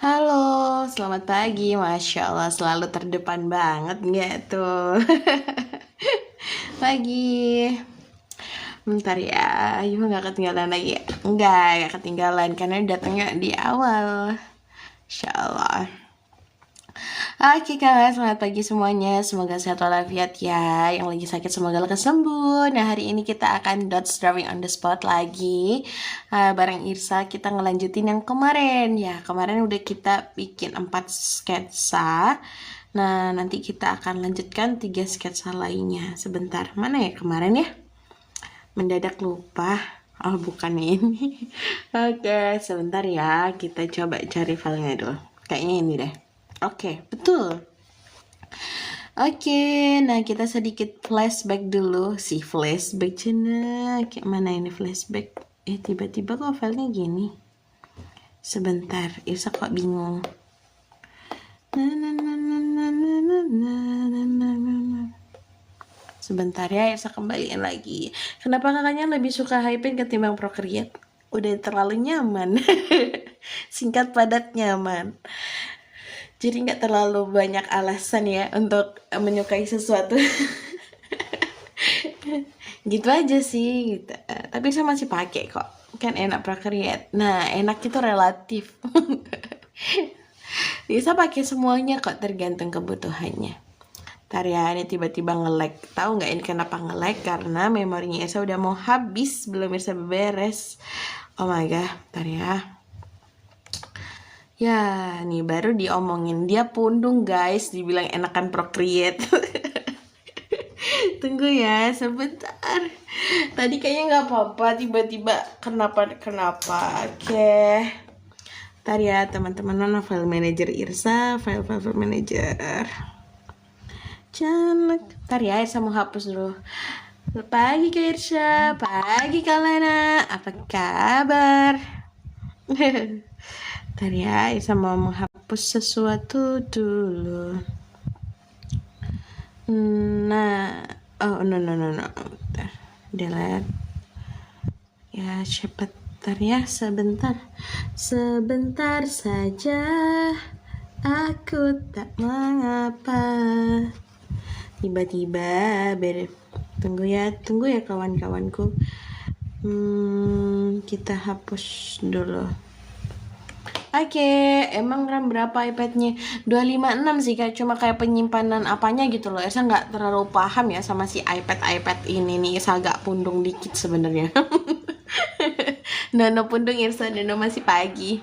Halo, selamat pagi. Masya Allah, selalu terdepan banget nggak tuh? Pagi. Bentar ya, Ayu nggak ketinggalan lagi ya? Nggak ketinggalan karena datangnya di awal. Insya Allah. Oke kalian, selamat pagi semuanya. Semoga sehat walafiat ya. Yang lagi sakit semoga lekas sembuh. Nah, hari ini kita akan dots drawing on the spot lagi. Bareng Irsa kita ngelanjutin yang kemarin. Ya, kemarin udah kita bikin 4 sketsa. Nah, nanti kita akan lanjutkan 3 sketsa lainnya. Sebentar, mana ya kemarin ya? Mendadak lupa. Oh, bukan ini. Oke, sebentar ya. Kita coba cari filenya dulu. Kayaknya ini deh. Oke, betul. Oke, nah kita sedikit flashback dulu. Flashback cina. Kayak mana ini flashback? Tiba-tiba kok filenya gini. Sebentar, Irsa kok bingung. Sebentar ya, Irsa kembaliin lagi. Kenapa kakaknya lebih suka Hypen ketimbang Procreate? Udah terlalu nyaman. Singkat padat nyaman. Jadi nggak terlalu banyak alasan ya untuk menyukai sesuatu. Gitu aja sih gitu. Tapi saya masih pakai kok, kan enak Procreate. Nah, enak itu relatif. Bisa pakai semuanya kok, tergantung kebutuhannya. Ntar ya, ini tiba-tiba nge-lag. Tahu nggak ini kenapa nge-lag? Karena memorinya Esa udah mau habis, belum bisa beres. Oh my god, ntar ya. Ya, nih baru diomongin dia pundung guys, dibilang enakan Procreate. Tunggu ya, sebentar. Tadi kayaknya nggak apa-apa, tiba-tiba kenapa? Oke. Ntar ya teman-teman, mana file manager Irsa, file manager. Jangan, ntar ya Irsa mau hapus dulu. Pagi Kak Irsa, pagi Kak Lena, apa kabar? Ntar ya, Irsa mau menghapus sesuatu dulu. Nah, oh no. Bentar. Delete. Ya, sebentar ya, sebentar saja. Aku tak mengapa. Tiba-tiba tunggu ya kawan-kawanku. Kita hapus dulu. Oke, emang RAM berapa iPadnya? 256 sih, kayak cuma kayak penyimpanan apanya gitu loh. Saya nggak terlalu paham ya sama si iPad ini nih. Saya agak pundung dikit sebenarnya. Nono pundung Irsa, Nono masih pagi.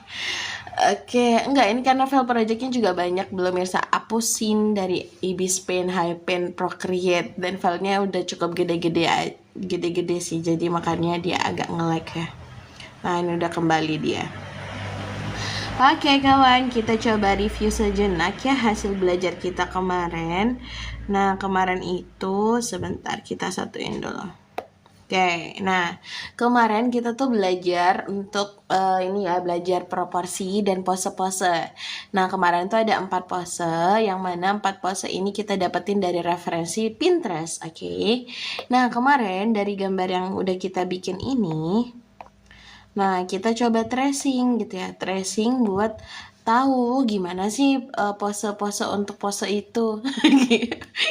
Oke, enggak, ini karena file projectnya juga banyak, belum Irsa hapusin dari Ibis Paint, Hypen, Procreate, dan filenya udah cukup gede-gede sih, jadi makanya dia agak nge-lag ya. Nah, ini udah kembali dia. Oke kawan, kita coba review sejenak ya hasil belajar kita kemarin. Nah, kemarin itu sebentar kita satuin dulu. Oke, nah kemarin kita tuh belajar untuk ini ya, belajar proporsi dan pose-pose. Nah, kemarin tuh ada 4 pose, yang mana 4 pose ini kita dapetin dari referensi Pinterest, oke. Nah, kemarin dari gambar yang udah kita bikin ini, nah, kita coba tracing gitu ya. Tracing buat tahu gimana sih pose-pose untuk pose itu.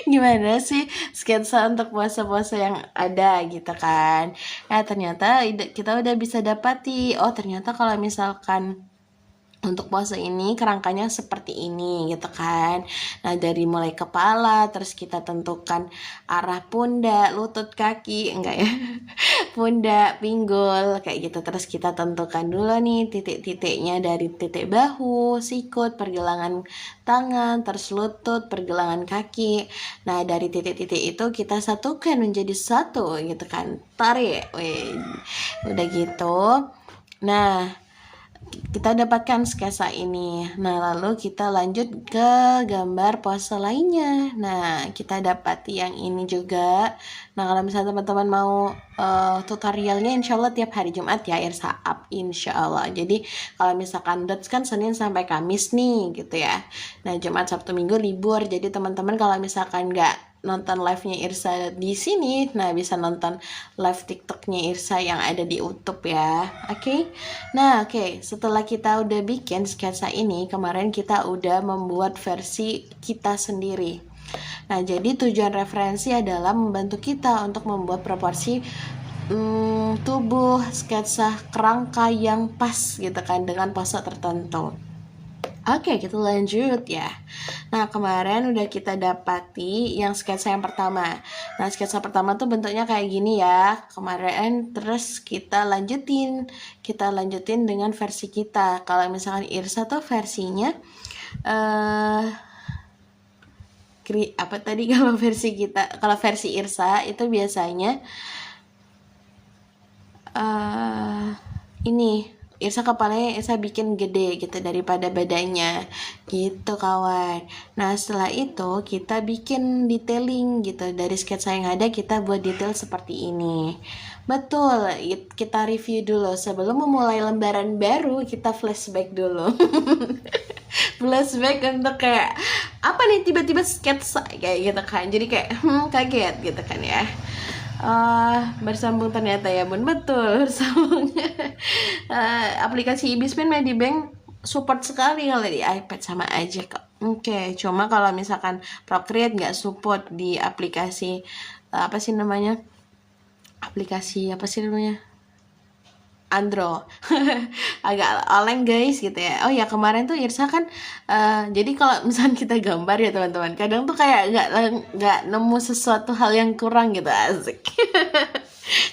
Gimana sih sketsa untuk pose-pose yang ada gitu kan. Nah, ternyata kita udah bisa dapati. Oh, ternyata kalau misalkan untuk pose ini kerangkanya seperti ini gitu kan. Nah, dari mulai kepala, terus kita tentukan arah pundak, lutut, kaki, enggak ya, pundak, pinggul, kayak gitu. Terus kita tentukan dulu nih titik-titiknya, dari titik bahu, sikut, pergelangan tangan, terus lutut, pergelangan kaki. Nah, dari titik-titik itu kita satukan menjadi satu gitu kan. Tarik, udah gitu. Nah, kita dapatkan sketsa ini. Nah, lalu kita lanjut ke gambar pose lainnya. Nah, kita dapat yang ini juga. Nah, kalau misalnya teman-teman mau tutorialnya, insya Allah tiap hari Jumat ya, Irsa up insya Allah. Jadi kalau misalkan dots kan Senin sampai Kamis nih gitu ya. Nah, Jumat, Sabtu, Minggu libur. Jadi teman-teman kalau misalkan nggak nonton live-nya Irsa di sini, nah bisa nonton live TikTok-nya Irsa yang ada di YouTube ya. Oke. Nah, oke, setelah kita udah bikin sketsa ini, kemarin kita udah membuat versi kita sendiri. Nah, jadi tujuan referensi adalah membantu kita untuk membuat proporsi tubuh sketsa kerangka yang pas gitu kan dengan pose tertentu. Oke, kita lanjut ya. Nah, kemarin udah kita dapati yang sketsa yang pertama. Nah, sketsa pertama tuh bentuknya kayak gini ya. Kemarin terus kita lanjutin dengan versi kita. Kalau misalkan Irsa tuh versinya apa tadi kalau versi kita, kalau versi Irsa itu biasanya ini Irsa kepalanya Irsa bikin gede gitu daripada badannya gitu kawan. Nah setelah itu kita bikin detailing gitu, dari sketsa yang ada kita buat detail seperti ini. Betul, kita review dulu sebelum memulai lembaran baru, kita flashback dulu. Flashback untuk kayak apa nih tiba-tiba sketsa kayak gitu kan, jadi kayak kaget gitu kan ya. Bersambung ternyata ya bun, betul bersambungnya. Aplikasi Ibispen Medibank support sekali kalau di iPad sama aja kok. Oke, cuma kalau misalkan Procreate nggak support di aplikasi apa sih namanya Android. Agak oleng guys gitu ya. Oh ya kemarin tuh Irsa kan jadi kalau misalnya kita gambar ya teman-teman, kadang tuh kayak nggak nemu sesuatu hal yang kurang gitu, asik.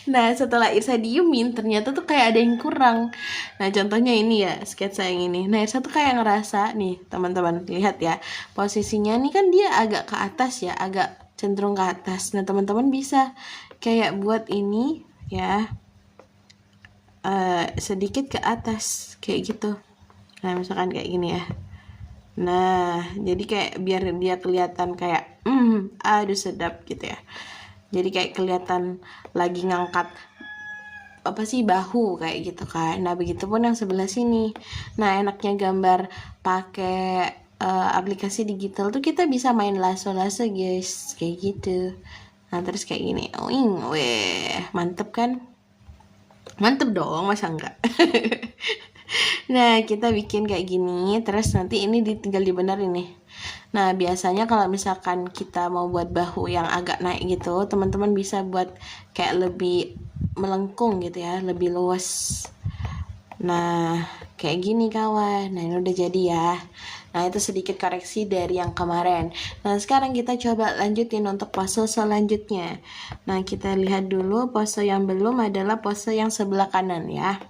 Nah setelah Irsa diemin ternyata tuh kayak ada yang kurang. Nah contohnya ini ya sketsa yang ini. Nah Irsa tuh kayak ngerasa nih teman-teman, lihat ya posisinya nih kan dia agak ke atas ya, agak cenderung ke atas. Nah teman-teman bisa kayak buat ini ya, sedikit ke atas kayak gitu. Nah misalkan kayak gini ya. Nah jadi kayak biar dia kelihatan kayak aduh sedap gitu ya, jadi kayak kelihatan lagi ngangkat apa sih bahu kayak gitu kan. Nah begitupun yang sebelah sini. Nah enaknya gambar pakai aplikasi digital tuh kita bisa main lasso-lasso guys kayak gitu. Nah terus kayak gini, weh mantep kan. Mantep dong, masa enggak? Nah, kita bikin kayak gini, terus nanti ini tinggal dibenerin nih. Nah, biasanya kalau misalkan kita mau buat bahu yang agak naik gitu, teman-teman bisa buat kayak lebih melengkung gitu ya, lebih luas. Nah, kayak gini kawan. Nah, ini udah jadi ya. Nah, itu sedikit koreksi dari yang kemarin. Nah, sekarang kita coba lanjutin untuk pose selanjutnya. Nah, kita lihat dulu pose yang belum adalah pose yang sebelah kanan ya.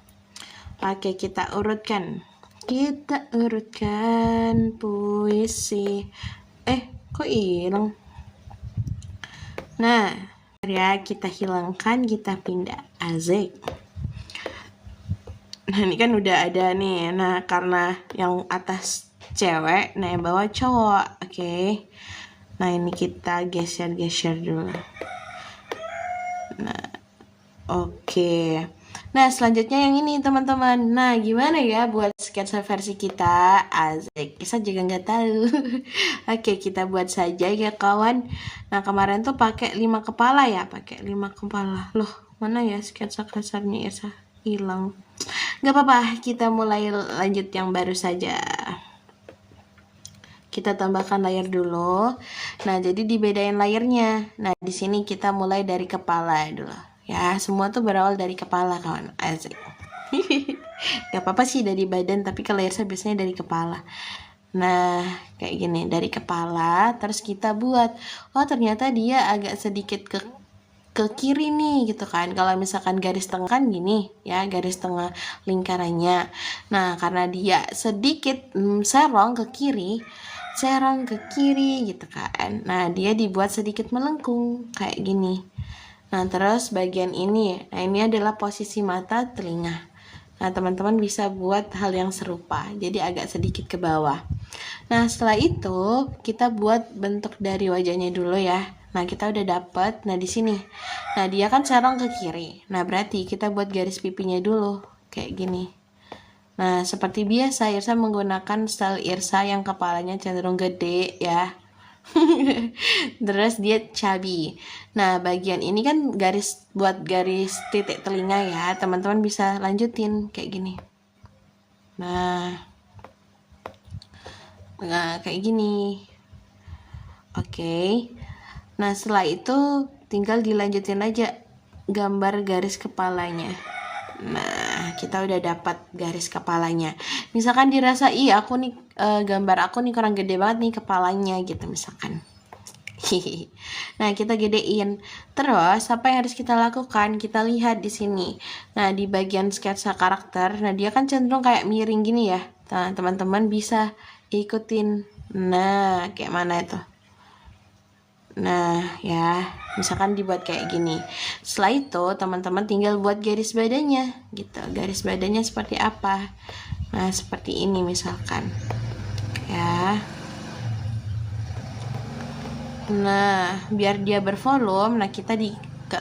Oke, kita urutkan. Kita urutkan puisi. Kok hilang? Nah, ya kita hilangkan, kita pindah. Asik. Nah, ini kan udah ada nih. Nah, karena yang atas cewek, nah yang bawah cowok. Oke. Nah, ini kita geser-geser dulu. Nah, oke. Nah, selanjutnya yang ini teman-teman. Nah, gimana ya buat sketsa versi kita? Asik, kita juga nggak tahu. Oke, kita buat saja ya kawan. Nah, kemarin tuh pakai 5 kepala ya, pakai 5 kepala. Loh, mana ya sketsa kasarnya Irsa? Hilang. Nggak apa-apa, kita mulai lanjut yang baru saja. Kita tambahkan layer dulu. Nah, jadi dibedain layernya. Nah, di sini kita mulai dari kepala dulu. Ya, semua tuh berawal dari kepala, kawan. Asik. Gak apa-apa sih dari badan, tapi kalau Irsa biasanya dari kepala. Nah, kayak gini, dari kepala, terus kita buat. Oh, ternyata dia agak sedikit ke kiri nih gitu kan. Kalau misalkan garis tengah kan gini ya, garis tengah lingkarannya. Nah, karena dia sedikit serong ke kiri gitu kan. Nah, dia dibuat sedikit melengkung kayak gini. Nah, terus bagian ini, nah ini adalah posisi mata telinga. Nah, teman-teman bisa buat hal yang serupa, jadi agak sedikit ke bawah. Nah, setelah itu kita buat bentuk dari wajahnya dulu ya. Nah, kita udah dapet. Nah, di sini. Nah, dia kan serong ke kiri. Nah, berarti kita buat garis pipinya dulu kayak gini. Nah, seperti biasa Irsa menggunakan style Irsa yang kepalanya cenderung gede ya. Terus dia chubby. Nah, bagian ini kan buat garis titik telinga ya. Teman-teman bisa lanjutin kayak gini. Nah, kayak gini. Oke. Nah, setelah itu tinggal dilanjutin aja gambar garis kepalanya. Nah, kita udah dapat garis kepalanya. Misalkan dirasa, aku nih gambar aku nih kurang gede banget nih kepalanya gitu misalkan. Nah, kita gedein. Terus apa yang harus kita lakukan? Kita lihat di sini. Nah, di bagian sketsa karakter, nah dia kan cenderung kayak miring gini ya. Nah, teman-teman bisa ikutin. Nah, kayak mana itu? Nah, ya, misalkan dibuat kayak gini. Setelah itu, teman-teman tinggal buat garis badannya, gitu. Garis badannya seperti apa? Nah, seperti ini misalkan. Ya. Nah, biar dia bervolume, nah kita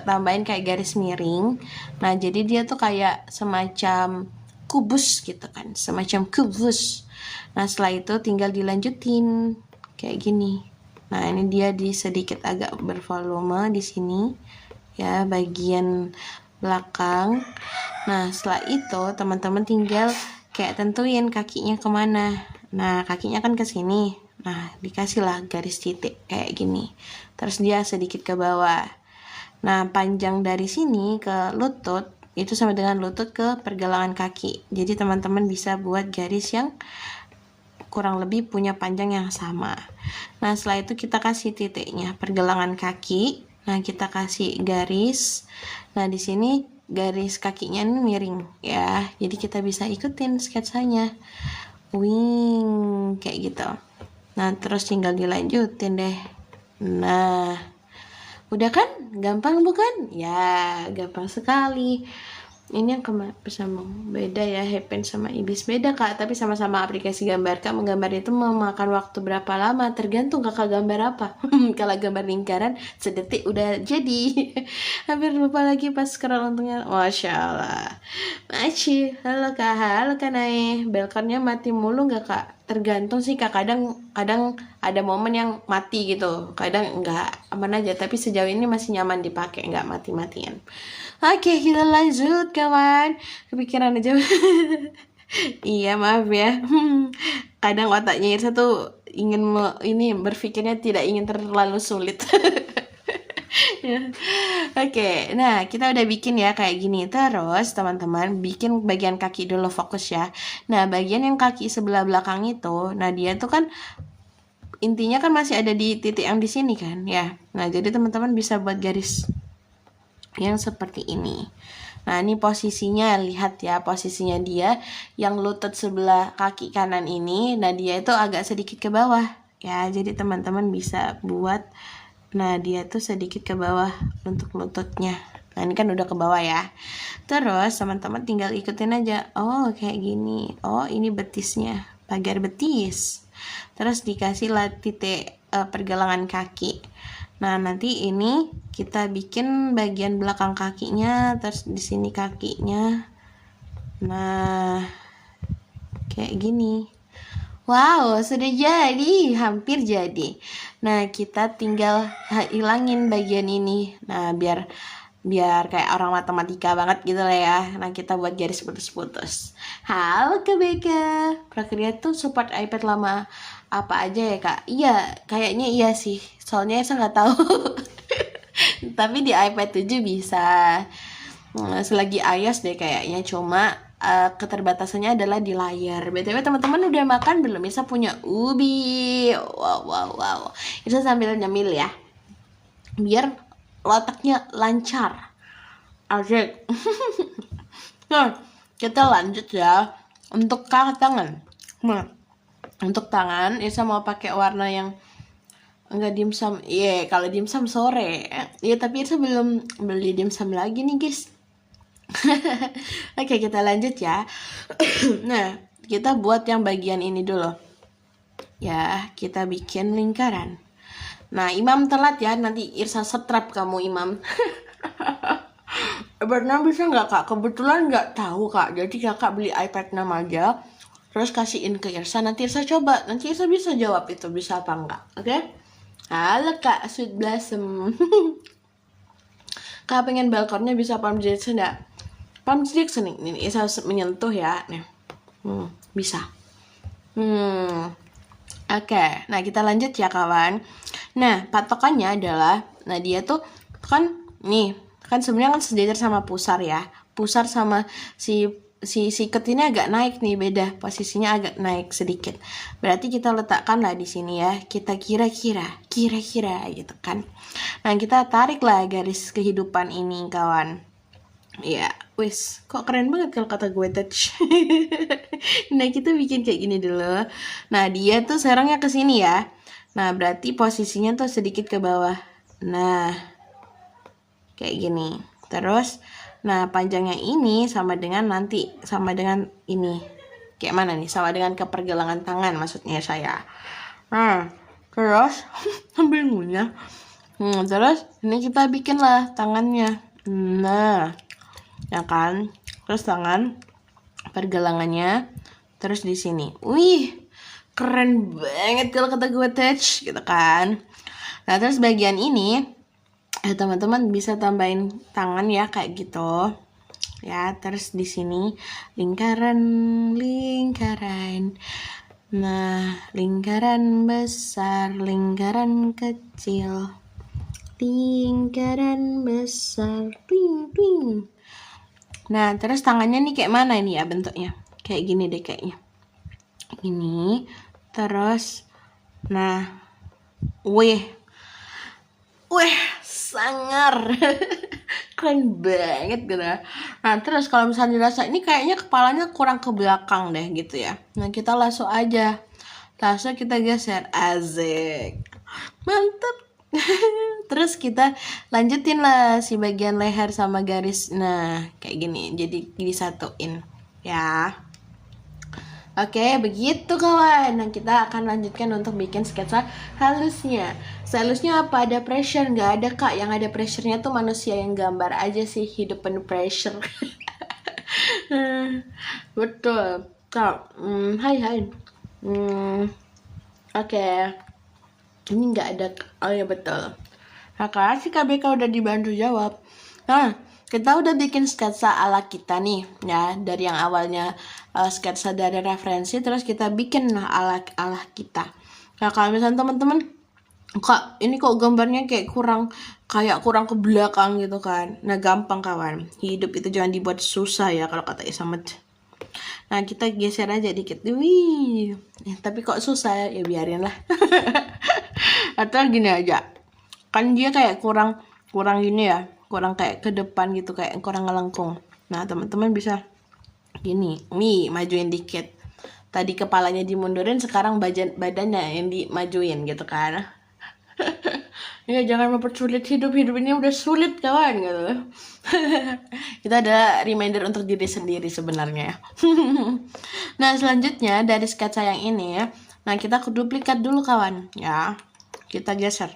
tambahin kayak garis miring. Nah, jadi dia tuh kayak semacam kubus gitu kan, semacam kubus. Nah, setelah itu tinggal dilanjutin kayak gini. Nah, ini dia sedikit agak bervolume di sini ya, bagian belakang. Nah, setelah itu teman-teman tinggal kayak tentuin kakinya kemana. Nah, kakinya kan ke sini. Nah, dikasihlah garis titik kayak gini. Terus dia sedikit ke bawah. Nah, panjang dari sini ke lutut itu sama dengan lutut ke pergelangan kaki. Jadi teman-teman bisa buat garis yang kurang lebih punya panjang yang sama. Nah, setelah itu kita kasih titiknya pergelangan kaki. Nah, kita kasih garis. Nah, di sini garis kakinya ini miring ya. Jadi kita bisa ikutin sketsanya. Wing kayak gitu. Nah, terus tinggal dilanjutin deh. Nah, udah kan? Gampang bukan? Ya, gampang sekali. Ini yang sama beda ya, Happen sama Ibis beda kak, tapi sama-sama aplikasi gambar. Kak, menggambar itu memakan waktu berapa lama? Tergantung kakak gambar apa. Kalau gambar lingkaran sedetik udah jadi. Hampir lupa lagi pas scroll untungnya. Masya Allah. Maci, halo kak, halo kak Nae. Belkornya mati mulu nggak kak? Tergantung sih kak, kadang ada momen yang mati gitu, kadang enggak, aman aja. Tapi sejauh ini masih nyaman dipakai, enggak mati-matian. Oke, kita lanjut kawan. Kepikiran aja. Iya, maaf ya. Kadang otaknya Irsa tuh ingin ini berpikirnya tidak ingin terlalu sulit. Ya. Oke, nah kita udah bikin ya kayak gini. Terus teman-teman bikin bagian kaki dulu, fokus ya. Nah, bagian yang kaki sebelah belakang itu, nah dia tuh kan intinya kan masih ada di titik yang di sini kan ya. Nah, jadi teman-teman bisa buat garis yang seperti ini. Nah, ini posisinya, lihat ya posisinya dia yang lutut sebelah kaki kanan ini. Nah, dia itu agak sedikit ke bawah ya. Jadi teman-teman bisa buat, nah dia tuh sedikit ke bawah untuk lututnya. Nah, ini kan udah ke bawah ya. Terus teman-teman tinggal ikutin aja. Oh, kayak gini. Oh, ini betisnya, pagar betis. Terus dikasih lah titik pergelangan kaki. Nah, nanti ini kita bikin bagian belakang kakinya, terus di sini kakinya. Nah, kayak gini. Wow, sudah jadi, hampir jadi. Nah, kita tinggal hilangin bagian ini. Nah, biar kayak orang matematika banget gitu lah ya. Nah, kita buat garis putus-putus. Halo Kak Beka, Procreate tuh support iPad lama apa aja ya kak? Iya, kayaknya iya sih. Soalnya saya nggak tahu. Tapi di iPad 7 bisa. Selagi iOS deh kayaknya, cuma keterbatasannya adalah di layar. BTW teman-teman udah makan belum? Bisa punya ubi. Wow. Itu sambil nyemil ya. Biar otaknya lancar. Asik. Nah, kita lanjut ya. Untuk tangan. Nah, untuk tangan, Irsa mau pakai warna yang enggak dimsum. Iya, kalau dimsum sore. Iya, tapi Irsa belum beli dimsum lagi nih, guys. Oke, kita lanjut ya. Nah, kita buat yang bagian ini dulu. Ya, kita bikin lingkaran. Nah, Imam telat ya, nanti Irsa setrap kamu, Imam. Benar bisa nggak kak? Kebetulan nggak tahu kak. Jadi kakak beli iPad 6 aja, terus kasihin ke Irsa. Nanti Irsa coba. Nanti Irsa bisa jawab itu bisa apa enggak. Oke? Halo Kak Sweet Blossom. Kak pengen balkonnya bisa Palm Jackson enggak? Palm Jackson ini bisa menyentuh ya. Nih. Bisa. Oke, nah kita lanjut ya kawan. Nah, patokannya adalah, nah dia tuh kan nih, kan sebenarnya kan sejajar sama pusar ya. Pusar sama si siket ini agak naik nih, beda posisinya agak naik sedikit. Berarti kita letakkanlah di sini ya. Kita kira-kira gitu kan. Nah, kita tariklah garis kehidupan ini kawan. Ya, wis, kok keren banget kalau kata gue touch. Nah, kita bikin kayak gini dulu. Nah, dia tuh serangnya ke sini ya. Nah, berarti posisinya tuh sedikit ke bawah. Nah, kayak gini. Terus, nah panjangnya ini sama dengan ini. Kayak mana nih? Sama dengan kepergelangan tangan maksudnya saya. Nah, terus sambil ngunyah. Terus ini kita bikin lah tangannya. Nah, ya kan, terus tangan pergelangannya terus di sini. Wih, keren banget kalau kata gue touch gitu kan. Nah, terus bagian ini teman-teman bisa tambahin tangan ya kayak gitu ya. Terus di sini lingkaran. Nah, lingkaran besar, lingkaran kecil, lingkaran besar, twing. Nah, terus tangannya nih kayak mana ini ya bentuknya? Kayak gini deh kayaknya. Ini, terus, nah, wih, sangar. Keren banget gitu. Nah, terus kalau misalnya dirasa ini kayaknya kepalanya kurang ke belakang deh gitu ya. Nah, kita langsung aja. Langsung kita geser. Asik. Mantap. Terus kita lanjutin lah si bagian leher sama garis. Nah, kayak gini. Jadi disatuin ya. Oke, begitu kawan. Nah, kita akan lanjutkan untuk bikin sketsa halusnya. Sehalusnya apa? Ada pressure? Nggak ada kak. Yang ada pressure-nya tuh manusia yang gambar aja sih. Hidup penuh pressure. Betul. Kak, hai. Oke. Ini nggak ada. Oh ya betul. Nah, kasih KBK udah dibantu jawab. Nah, kita udah bikin sketsa ala kita nih ya, dari yang awalnya sketsa dari referensi, terus kita bikin ala kita. Nah, kalau misalnya teman-teman, kak ini kok gambarnya kayak kurang ke belakang gitu kan. Nah, gampang kawan, hidup itu jangan dibuat susah ya kalau kata Isamet. Nah, kita geser aja dikit. Wih, tapi kok susah ya biarin lah. Atau gini aja, kan dia kayak kurang gini ya, kurang kayak ke depan gitu, kayak kurang ngelengkung. Nah, teman-teman bisa gini, nih majuin dikit. Tadi kepalanya dimundurin, sekarang badannya yang dimajuin gitu kan. Ya, jangan mempersulit hidup ini udah sulit kawan gitu. Kita ada reminder untuk diri sendiri sebenarnya. Nah, selanjutnya dari sketsa yang ini ya, nah kita duplikat dulu kawan ya, kita geser.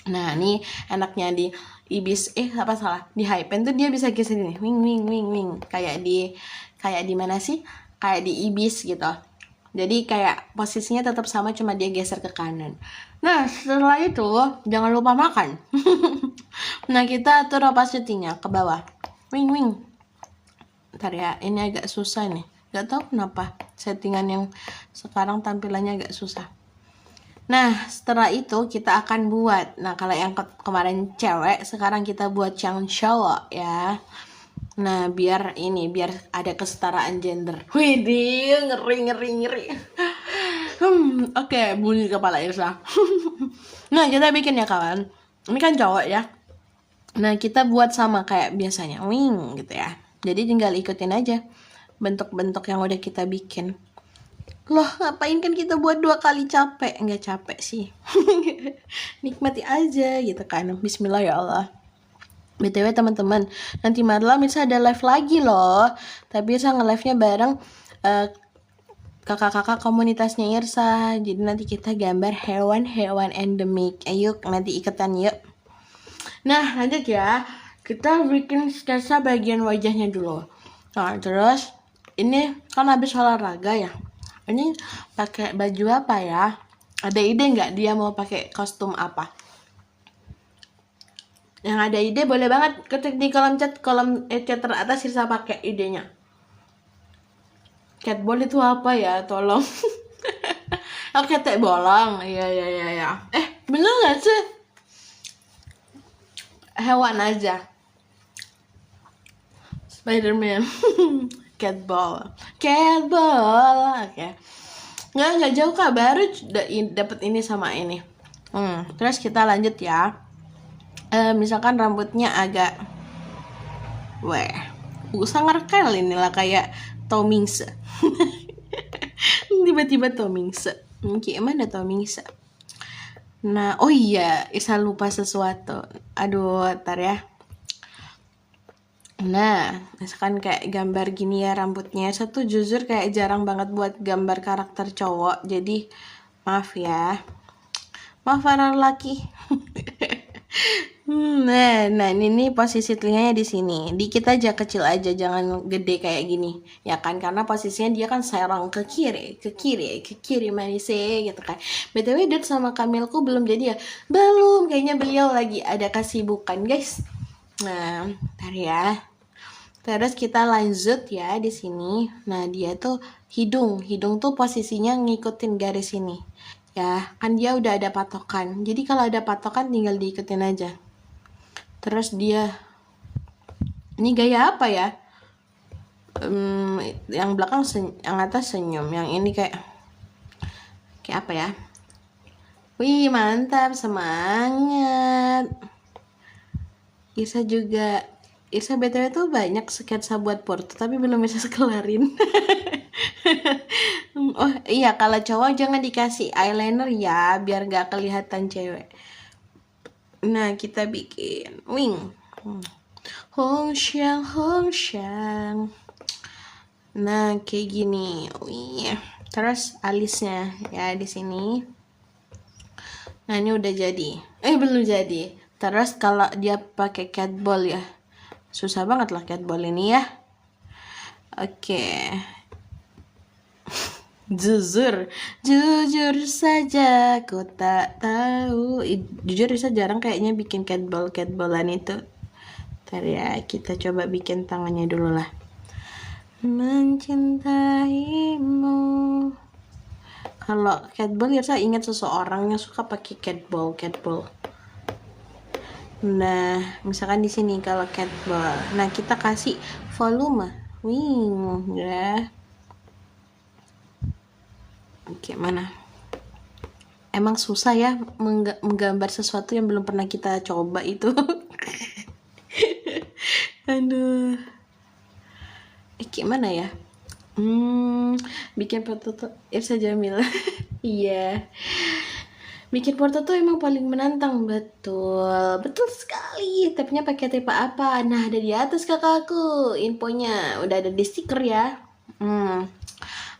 Nah, ini enaknya di Ibis di Hypen tuh dia bisa geser ini, wing, kayak di mana sih, kayak di Ibis gitu. Jadi kayak posisinya tetap sama, cuma dia geser ke kanan. Nah, setelah itu jangan lupa makan. Nah, kita atur opacity-nya ke bawah, wing. Ntar ya, ini agak susah nih, gak tahu kenapa settingan yang sekarang tampilannya agak susah. Nah, setelah itu kita akan buat. Nah, kalau yang kemarin cewek, sekarang kita buat yang cowok ya. Nah, biar ada kesetaraan gender. Widih, ngeri. Oke, bunyi kepala Irsa. Nah, kita bikin ya kawan. Ini kan cowok ya. Nah, kita buat sama kayak biasanya, wing gitu ya. Jadi tinggal ikutin aja bentuk-bentuk yang udah kita bikin. Loh, ngapain kan kita buat 2 kali capek? Nggak capek sih. Nikmati aja gitu kan. Bismillah ya Allah. BTW teman-teman, nanti malam Irsa ada live lagi loh. Tapi Irsa nge-live-nya bareng kakak-kakak komunitasnya Irsa. Jadi nanti kita gambar hewan-hewan endemik. Ayo nanti iketan yuk. Nah, lanjut ya. Kita bikin sketsa bagian wajahnya dulu. Nah, terus ini kan habis olahraga ya. Ini pakai baju apa ya? Ada ide nggak dia mau pakai kostum apa? Yang ada ide boleh banget ketik di chat teratas Sirsa pakai idenya. Catball itu apa ya? Tolong. Oh, ketek bolong. Iya. Bener nggak sih? Hewan aja. Spiderman. Catball. Oke. Nggak jauh Kak, baru dapat ini sama ini. Terus kita lanjut ya. Misalkan rambutnya agak sangar kali inilah kayak Tomingse. Tiba-tiba Tomingse. Gimana Tomingse? Nah, oh iya, Isa lupa sesuatu. Aduh, ntar ya. Nah, misalkan kayak gambar gini ya rambutnya. Saya tuh jujur kayak jarang banget buat gambar karakter cowok. Jadi, maaf ya. Maaf para laki. Nah ini posisi telinganya di sini. Dikit aja, kecil aja, jangan gede kayak gini. Ya kan, karena posisinya dia kan serong ke kiri manis gitu kan. BTW Dad sama Kamilku belum jadi ya? Belum, kayaknya beliau lagi ada kesibukan, guys. Nah, ntar ya. Terus kita lanjut ya di sini. Nah, dia tuh hidung tuh posisinya ngikutin garis ini. Ya, kan dia udah ada patokan. Jadi kalau ada patokan tinggal diikutin aja. Terus dia ini gaya apa ya? Yang belakang yang atas senyum, yang ini kayak apa ya? Wih, mantap, semangat. Irsa BTW tuh banyak sketsa buat Porto tapi belum bisa sekelarin. Oh iya, kalau cowok jangan dikasih eyeliner ya, biar gak kelihatan cewek. Nah, kita bikin wing. Hong Xiang. Nah, kayak gini. Wih. Terus alisnya ya di sini. Nah, ini udah jadi. Belum jadi. Terus kalau dia pakai catball ya. Susah banget lah catball ini ya. Oke. Jujur saja aku tak tahu. Jujur Risa jarang kayaknya bikin catballan itu. Ntar ya, kita coba bikin tangannya dulu lah. Mencintaimu. Kalau catball Risa ingat seseorang yang suka pakai catball. Nah, misalkan di sini kalau catball. Nah, kita kasih volume. Wing ya. Oke, mana? Emang susah ya menggambar sesuatu yang belum pernah kita coba itu. Aduh. Gimana ya? Bikin foto tuh Irsa Jamil. Iya. Bikin porto tuh emang paling menantang, betul sekali. Tapnya pakai tipe apa? Nah, ada di atas kakakku infonya, udah ada di stiker ya.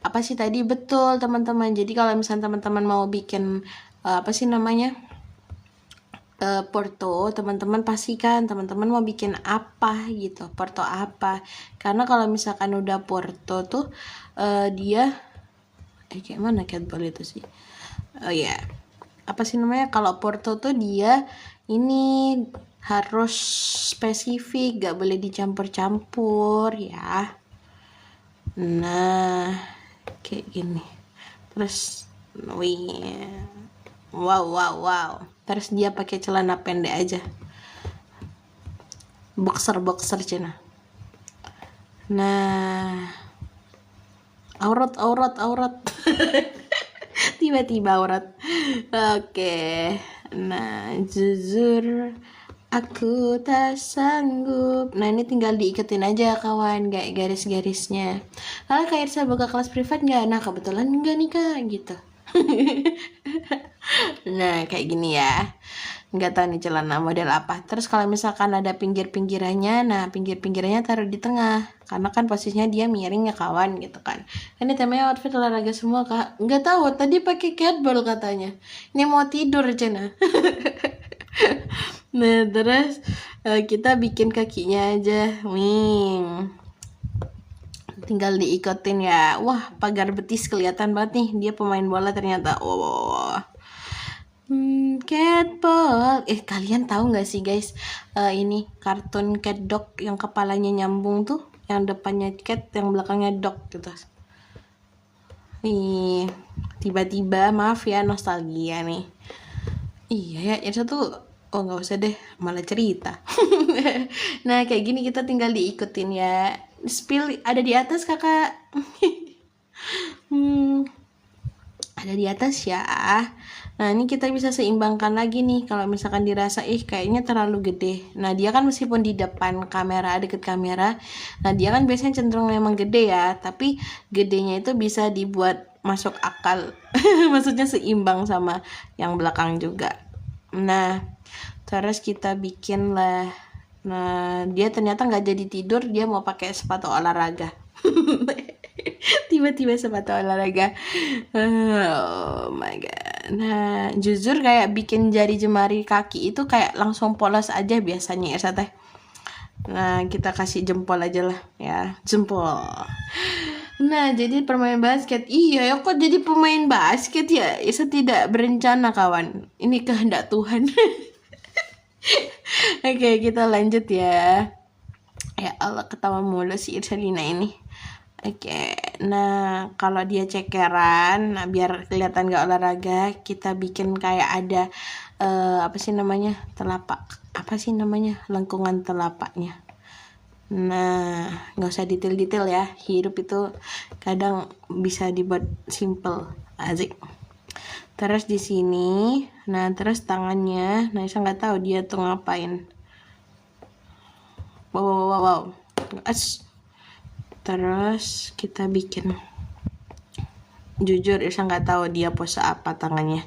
Apa sih tadi? Betul teman-teman, jadi kalau misalnya teman-teman mau bikin apa sih namanya porto, teman-teman pastikan teman-teman mau bikin apa gitu, porto apa. Karena kalau misalkan udah porto tuh dia kayak mana catball itu sih, oh ya yeah. Apa sih namanya, kalau porto tuh dia ini harus spesifik, gak boleh dicampur-campur ya. Nah, kayak gini. Terus wow. Terus dia pakai celana pendek aja. Boxer Cina. Nah, aurat. Tiba-tiba aurat. Oke. Nah, jujur aku tak sanggup. Nah, ini tinggal diiketin aja kawan, kayak garis-garisnya. Kalau kayak saya buka kelas privat nggak? Nah, kebetulan nggak nih kak, gitu. Nah, kayak gini ya. Nggak tahu nih celana model apa. Terus kalau misalkan ada pinggir-pinggirannya, nah pinggir-pinggirannya taruh di tengah. Karena kan posisinya dia miring ya kawan, gitu kan. Ini temanya outfit olahraga semua kak. Nggak tahu, tadi pakai catball katanya. Ini mau tidur Cina. Nah, terus kita bikin kakinya aja. Tinggal diikotin ya. Wah, pagar betis kelihatan banget nih. Dia pemain bola ternyata. Oh. Catball. Kalian tahu nggak sih guys, ini kartun cat dog yang kepalanya nyambung tuh, yang depannya cat, yang belakangnya dog gitu. Nih, tiba-tiba maaf ya nostalgia nih. Iya ya, itu tuh, oh nggak usah deh, malah cerita. Nah kayak gini kita tinggal diikutin ya. Spill ada di atas kakak. Hmm, ada di atas ya. Nah ini kita bisa seimbangkan lagi nih. Kalau misalkan dirasa kayaknya terlalu gede. Nah dia kan meskipun di depan kamera, deket kamera, nah dia kan biasanya cenderung memang gede ya. Tapi gedenya itu bisa dibuat masuk akal. Maksudnya seimbang sama yang belakang juga. Nah terus kita bikin lah. Nah dia ternyata nggak jadi tidur, dia mau pakai sepatu olahraga. Tiba-tiba sepatu olahraga. Oh my god. Nah jujur kayak bikin jari jemari kaki itu kayak langsung polos aja biasanya ya teh. Nah kita kasih jempol aja lah ya, jempol. Nah jadi pemain basket. Iya ya, kok jadi pemain basket ya? Isa tidak berencana kawan, ini kehendak Tuhan. Oke kita lanjut ya. Ya Allah ketawa mulu si Irsalina ini. Oke, nah kalau dia cekeran, nah biar kelihatan gak olahraga, kita bikin kayak ada apa sih namanya, telapak, apa sih namanya, lengkungan telapaknya. Nah, nggak usah detail-detail ya, hidup itu kadang bisa dibuat simple, asik. Terus di sini, nah terus tangannya, nah saya nggak tahu dia tuh ngapain. Wow. Terus kita bikin, jujur Irsa nggak tahu dia pose apa tangannya.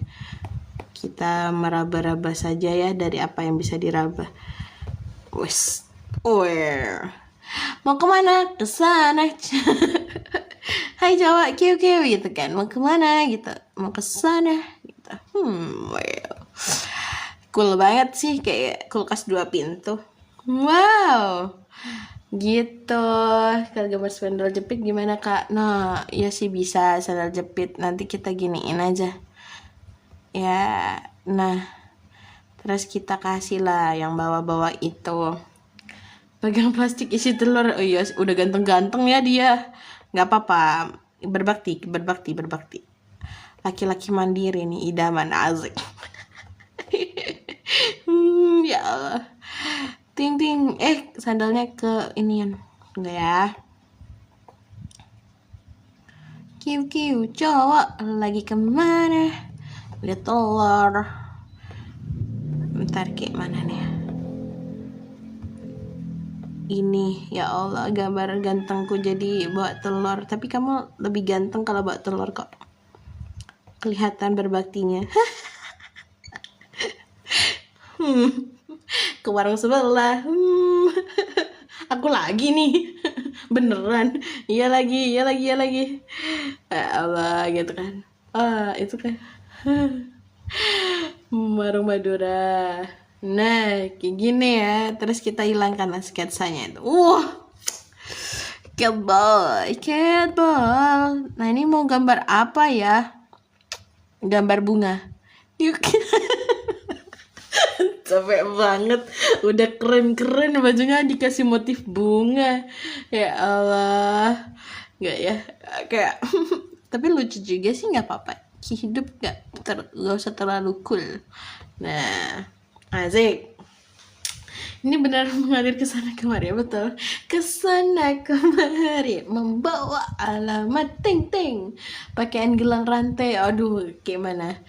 Kita meraba-raba saja ya dari apa yang bisa diraba. Wes, mau kemana? Kesana. Hai Jawa, kiu gitu kan. Mau kemana gitu? Mau kesana gitu. Well. Cool banget sih, kayak kulkas 2 pintu. Wow. Gitu. Kalau gambar spandal jepit gimana kak? Nah ya sih bisa sandal jepit, nanti kita giniin aja ya. Nah terus kita kasih lah yang bawa-bawa itu, pegang plastik isi telur. Oh iya udah ganteng-ganteng ya dia, nggak apa-apa, berbakti laki-laki mandiri nih, idaman, asik. Ya Allah, ting sandalnya ke inian enggak ya. Kiu cowok lagi kemana, lihat telur. Bentar, kayak mana nih ini, ya Allah gambar gantengku jadi bawa telur, tapi kamu lebih ganteng kalau bawa telur kok, kelihatan berbaktinya. Ke warung sebelah. Aku lagi nih. Beneran. Iya lagi. Ya Allah gitu kan. Itu kan. Warung Madura. Nah kayak gini ya. Terus kita hilangkan sketsanya itu. Catball. Nah ini mau gambar apa ya? Gambar bunga. Yuk. Capek banget, udah keren bajunya dikasih motif bunga. Ya Allah, nggak ya, kayak tapi lucu juga sih, nggak apa-apa, hidup nggak usah terlalu cool. Nah asik, ini benar mengalir ke sana kemari, betul, ke sana kemari membawa alamat ting pakaian gelang rantai. Aduh gimana,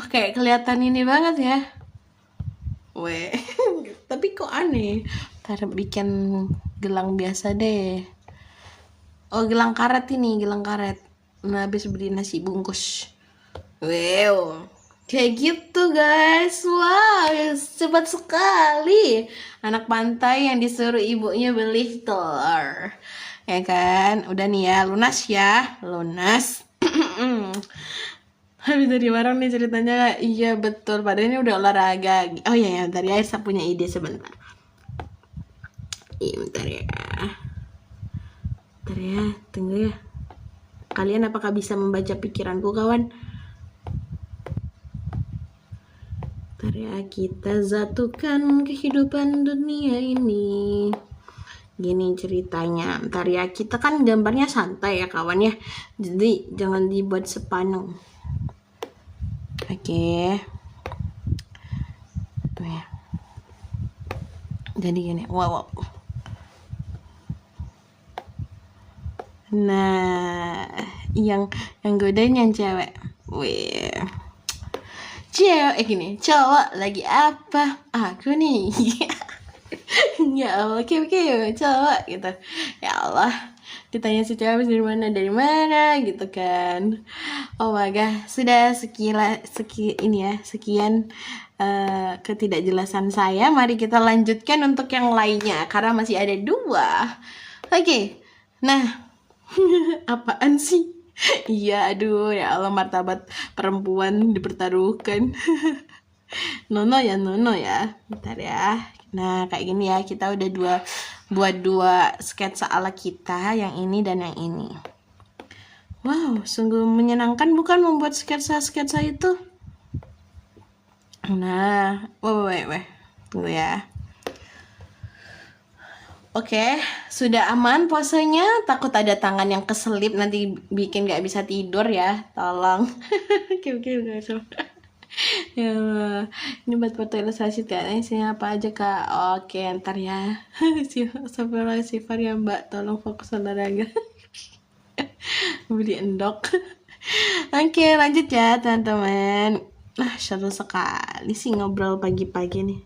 kayak kelihatan ini banget ya. Tapi kok aneh, ntar bikin gelang biasa deh. Oh gelang karet ini, gelang karet. Nah habis beli nasi bungkus. Wow, kayak gitu guys. Wow, cepat sekali. Anak pantai yang disuruh ibunya beli telur, ya kan? Udah nih ya, lunas. Habis dari warung nih ceritanya. Iya betul, padahal ini udah olahraga. Oh iya ya, bentar ya, Aisyah punya ide sebentar. Iya bentar ya, tunggu ya. Kalian apakah bisa membaca pikiranku kawan? Ntar ya, kita satukan kehidupan dunia ini. Gini ceritanya. Ntar ya, kita kan gambarnya santai ya kawan ya. Jadi jangan dibuat sepaneng. Oke. Tuh ya. Jadi gini. Wow. Nah, yang godain yang cewek. Wih. Cewek gini, cowok lagi apa? Aku nih. Ya Allah, oke, cowok gitu. Ya Allah, ditanya si cewek dari mana gitu kan. Oh my god, sudah sekian ketidakjelasan saya. Mari kita lanjutkan untuk yang lainnya karena masih ada 2. Oke. Nah, apaan sih? Iya, aduh, ya Allah, martabat perempuan dipertaruhkan. Nono ya. Bentar ya. Nah, kayak gini ya, kita udah buat 2 sketsa ala kita, yang ini dan yang ini. Wow, sungguh menyenangkan bukan membuat sketsa-sketsa itu? Nah, wait. Tunggu ya. Oke, sudah aman posenya. Takut ada tangan yang keselip nanti bikin gak bisa tidur ya. Tolong. Oke, udah so. Ya, ini buat foto ilustrasi kan. Isinya apa aja kak? Oke, ntar ya. Sifar ya mbak. Tolong fokus olahraga. Beli endok. Oke, lanjut ya teman-teman. Seru sekali sih ngobrol pagi-pagi nih.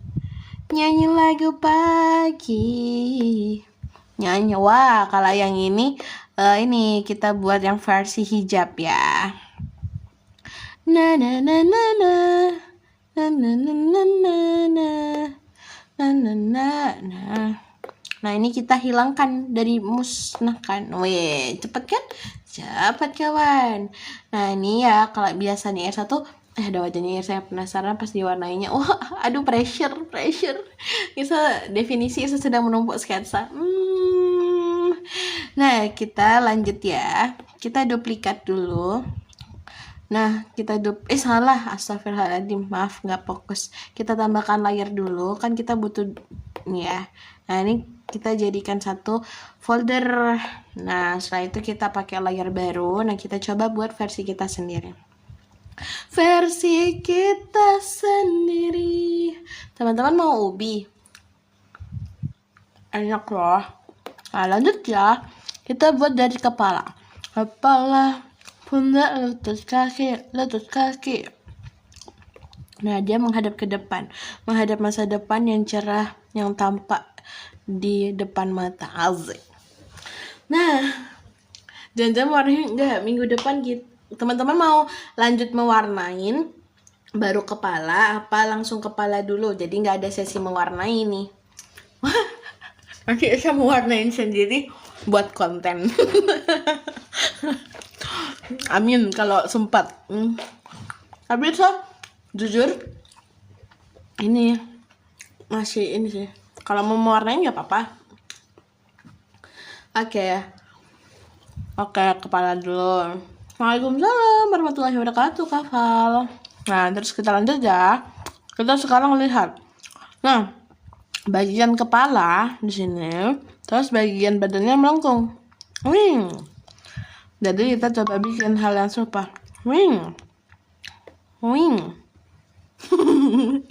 Nyanyi lagu pagi. Nyanyi. Wah, kalau yang ini kita buat yang versi hijab ya. Na. Nah, ini kita hilangkan dari musnahkan. Weh, cepet kan? Cepet kawan. Nah, ini ya kalau biasa nih R1 ada wajahnya ya, saya penasaran pas diwarnainya. Wah, aduh, pressure. Bisa definisi sedang menumpuk sketsa. Nah, kita lanjut ya. Kita duplikat dulu. Nah, kita salah, astagfirullahaladzim, maaf nggak fokus. Kita tambahkan layer dulu, kan kita butuh nih ya. Nah, ini kita jadikan satu folder. Nah, setelah itu kita pakai layer baru. Nah, kita coba buat versi kita sendiri. Teman-teman mau ubi? Enak loh. Nah, lanjut ya. Kita buat dari kepala, pundak, lutut kaki. Nah, dia menghadap ke depan, menghadap masa depan yang cerah, yang tampak di depan mata. Azik. Nah, jangan-jangan warnanya enggak, minggu depan gitu. Teman-teman mau lanjut mewarnain baru kepala apa langsung kepala dulu? Jadi nggak ada sesi mewarnai nih. Nanti saya mewarnain sendiri buat konten. Amin kalau sempat. Tapi jujur ini masih ini sih. Kalau mau mewarnain nggak apa-apa. Oke, kepala dulu. Waalaikumsalam warahmatullahi wabarakatuh, Kafal. Nah, terus kita lanjut ya. Kita sekarang lihat. Nah, bagian kepala di sini, terus bagian badannya melengkung. Jadi kita coba bikin hal yang serupa.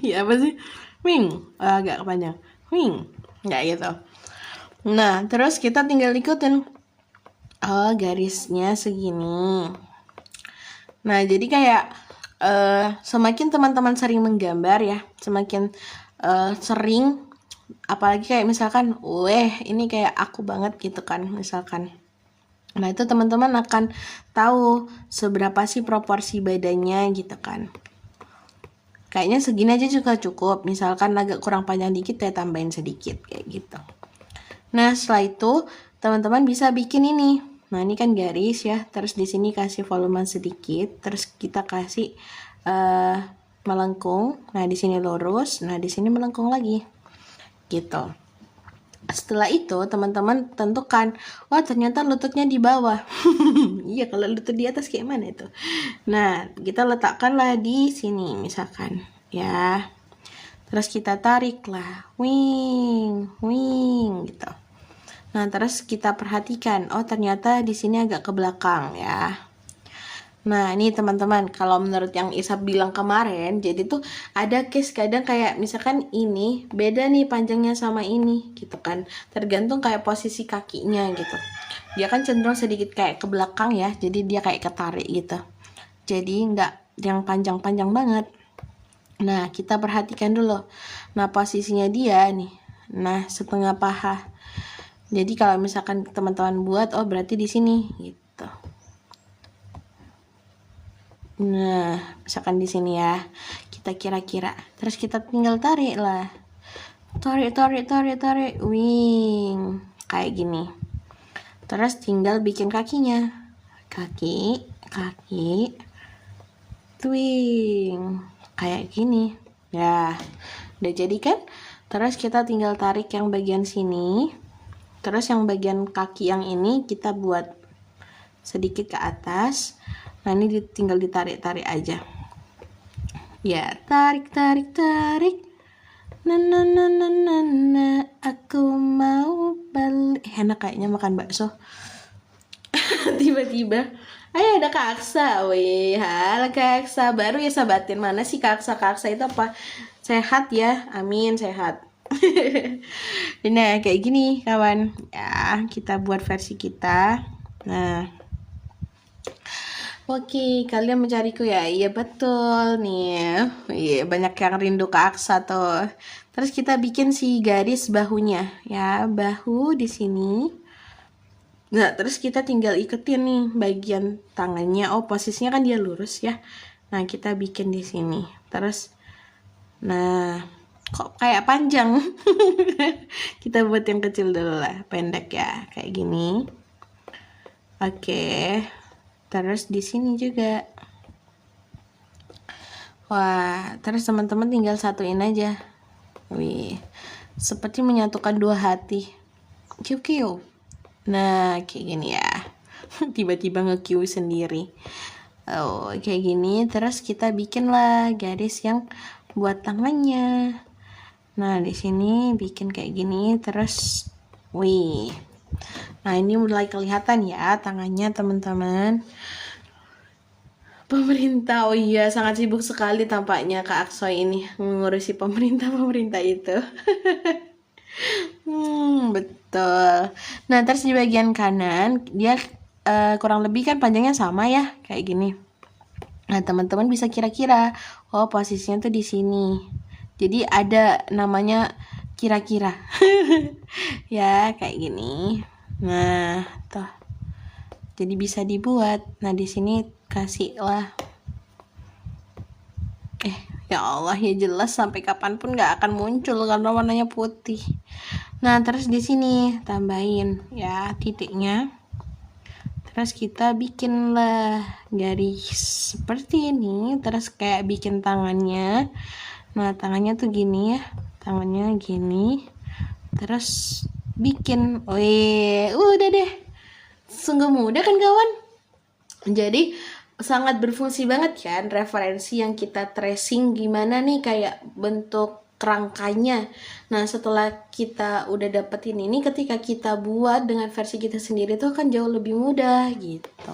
Ya apa sih? Agak panjang. Nggak gitu. Nah, terus kita tinggal ikutin. Garisnya segini. Nah, jadi kayak semakin teman-teman sering menggambar ya, semakin sering, apalagi kayak misalkan, ini kayak aku banget gitu kan, misalkan. Nah, itu teman-teman akan tahu seberapa sih proporsi badannya gitu kan. Kayaknya segini aja juga cukup. Misalkan agak kurang panjang dikit ya tambahin sedikit kayak gitu. Nah, setelah itu teman-teman bisa bikin ini. Nah, ini kan garis ya. Terus di sini kasih volume sedikit. Terus kita kasih melengkung. Nah, di sini lurus. Nah, di sini melengkung lagi. Gitu. Setelah itu teman-teman tentukan, ternyata lututnya di bawah. Iya, kalau lutut di atas kayak mana itu? Nah, kita letakkanlah di sini misalkan, ya. Terus kita tarik lah, wing, wing gitu. Nah, terus kita perhatikan, oh ternyata di sini agak ke belakang ya. Nah, ini teman-teman, kalau menurut yang Isap bilang kemarin, jadi tuh ada case kadang kayak misalkan ini beda nih panjangnya sama ini gitu kan. Tergantung kayak posisi kakinya gitu. Dia kan cenderung sedikit kayak ke belakang ya, jadi dia kayak ketarik gitu. Jadi nggak yang panjang-panjang banget. Nah, kita perhatikan dulu. Nah, posisinya dia nih. Nah, setengah paha. Jadi kalau misalkan teman-teman buat, oh berarti di sini gitu. Nah, misalkan di sini ya, kita kira-kira. Terus kita tinggal tarik lah. Tarik, tarik, tarik, tarik. Wing. Kayak gini. Terus tinggal bikin kakinya. Kaki, kaki. Twing. Kayak gini. Ya, udah jadi kan? Terus kita tinggal tarik yang bagian sini. Terus yang bagian kaki yang ini kita buat sedikit ke atas. Nah, ini tinggal ditarik-tarik aja. Ya, tarik, tarik, tarik. Na, aku mau balik. Enak kayaknya makan bakso. Tiba-tiba, ayo ada Kak Aksa. Wih, halo Kak Aksa. Baru ya sahabatin, mana sih Kak Aksa? Kak Aksa itu apa? Sehat ya, amin sehat. Nah, kayak gini kawan. Ya, kita buat versi kita. Nah, oke, kalian mencariku ya? Iya betul nih. Iya, banyak yang rindu ke Aksa tuh. Terus kita bikin si garis bahunya, ya, bahu di sini. Nah, terus kita tinggal iketin nih bagian tangannya. Oh, posisinya kan dia lurus ya. Nah, kita bikin di sini. Terus, nah, kok kayak panjang? Kita buat yang kecil dulu lah, pendek ya, kayak gini. Oke. Terus di sini juga. Wah, terus teman-teman tinggal satuin aja. Wih, seperti menyatukan dua hati. Kiu-kiu. Nah, kayak gini ya. Tiba-tiba nge-kiu sendiri. Oh, kayak gini. Terus kita bikin lah garis yang buat tangannya. Nah, di sini bikin kayak gini. Terus, wih. Nah, ini mulai kelihatan ya tangannya teman-teman. Pemerintah, oh iya sangat sibuk sekali tampaknya Kak Aksoy ini mengurusi pemerintah itu. Betul. Nah, terus di bagian kanan dia kurang lebih kan panjangnya sama ya, kayak gini. Nah, teman-teman bisa kira-kira, oh posisinya tuh di sini. Jadi ada namanya kira-kira. Ya, kayak gini. Nah, tuh. Jadi bisa dibuat. Nah, di sini kasihlah. Ya Allah, ya jelas sampai kapanpun nggak akan muncul karena warnanya putih. Nah, terus di sini tambahin ya titiknya. Terus kita bikinlah garis seperti ini. Terus kayak bikin tangannya. Nah, tangannya tuh gini ya. Tangannya gini. Terus bikin. Wih, udah deh. Sungguh mudah kan kawan? Jadi sangat berfungsi banget kan referensi yang kita tracing gimana nih kayak bentuk kerangkanya. Nah, setelah kita udah dapetin ini, ketika kita buat dengan versi kita sendiri tuh kan jauh lebih mudah gitu.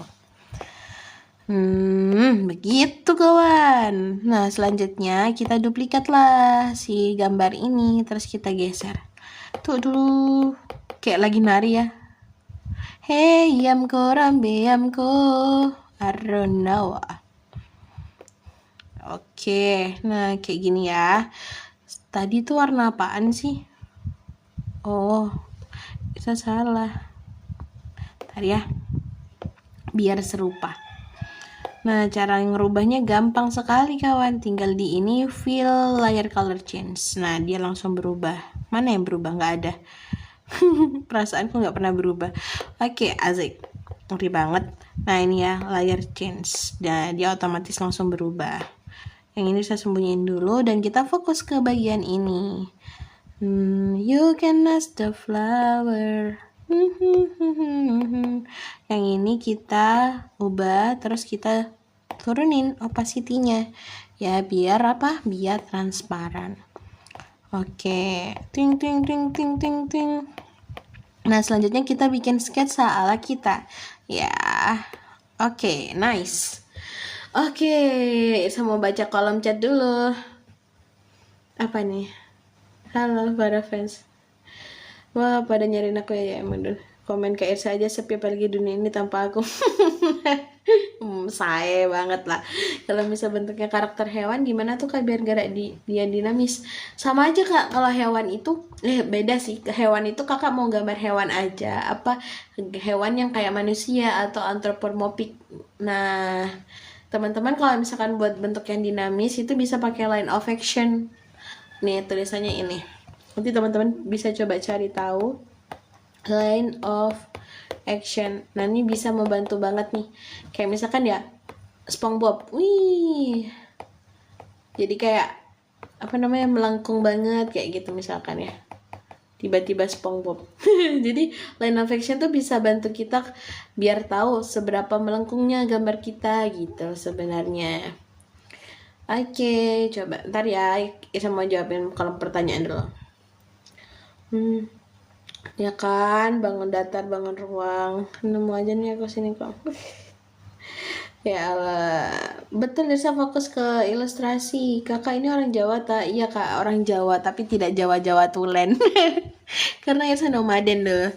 Begitu kawan. Nah, selanjutnya kita duplikat lah si gambar ini, terus kita geser. Tuh dulu, kayak lagi nari ya. Hey, yamko rambe yamko. Aronawa. Oke, nah kayak gini ya. Tadi tuh warna apaan sih? Oh, bisa salah. Ntar ya, biar serupa. Nah, cara ngerubahnya gampang sekali kawan. Tinggal di ini fill layer color change. Nah, dia langsung berubah. Mana yang berubah? Nggak ada. Perasaanku nggak pernah berubah. Oke, asik. Ngeri banget. Nah, ini ya layer change. Nah, dia otomatis langsung berubah. Yang ini saya sembunyiin dulu dan kita fokus ke bagian ini. You can ask the flower. Yang ini kita ubah, terus kita turunin opacity-nya. Ya, biar apa? Biar transparan. Oke, ting ting ting ting ting ting. Nah, selanjutnya kita bikin sketsa ala kita. Ya. Oke, nice. Oke, saya mau baca kolom chat dulu. Apa nih? Halo para fans. Wah, pada nyariin aku ya emang dulu. Komen ke Irsa aja sepi apalagi dunia ini tanpa aku. Saya banget lah. Kalau misal bentuknya karakter hewan gimana tuh Kak biar gerak dia dinamis? Sama aja Kak, kalau hewan itu beda sih. Hewan itu Kakak mau gambar hewan aja apa hewan yang kayak manusia atau anthropomorphic. Nah, teman-teman kalau misalkan buat bentuk yang dinamis itu bisa pakai line of action. Nih tulisannya ini. Nanti teman-teman bisa coba cari tahu line of action. Nah ini bisa membantu banget nih. Kayak misalkan ya SpongeBob. Wih. Jadi kayak apa namanya melengkung banget kayak gitu misalkan ya. Tiba-tiba SpongeBob. Jadi line of action tuh bisa bantu kita biar tahu seberapa melengkungnya gambar kita gitu sebenarnya. Oke, coba ntar ya Isa mau jawabin kalau pertanyaan dulu. Ya kan, bangun datar, bangun ruang. Nemu aja nih aku sini kok. Ya Allah, betul Irsa fokus ke ilustrasi. Kakak ini orang Jawa tak? Iya kak, orang Jawa tapi tidak Jawa-Jawa tulen. Karena Irsa nomaden loh.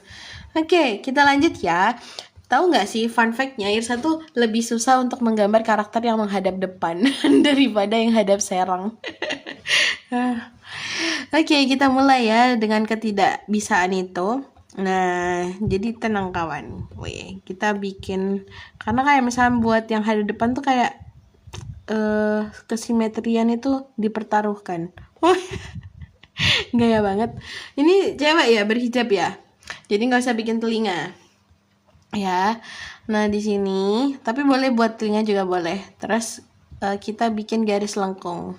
Oke, kita lanjut ya. Tahu nggak sih fun fact-nya Irsa tuh lebih susah untuk menggambar karakter yang menghadap depan daripada yang hadap serang. Oke, kita mulai ya dengan ketidakbisaan itu. Nah, jadi tenang kawan. Wih, kita bikin karena kayak misalnya buat yang hadap depan tuh kayak kesimetrian itu dipertaruhkan. Gaya banget. Ini cewek ya berhijab ya. Jadi nggak usah bikin telinga. Ya. Nah, di sini tapi boleh buat telinga juga boleh. Terus kita bikin garis lengkung.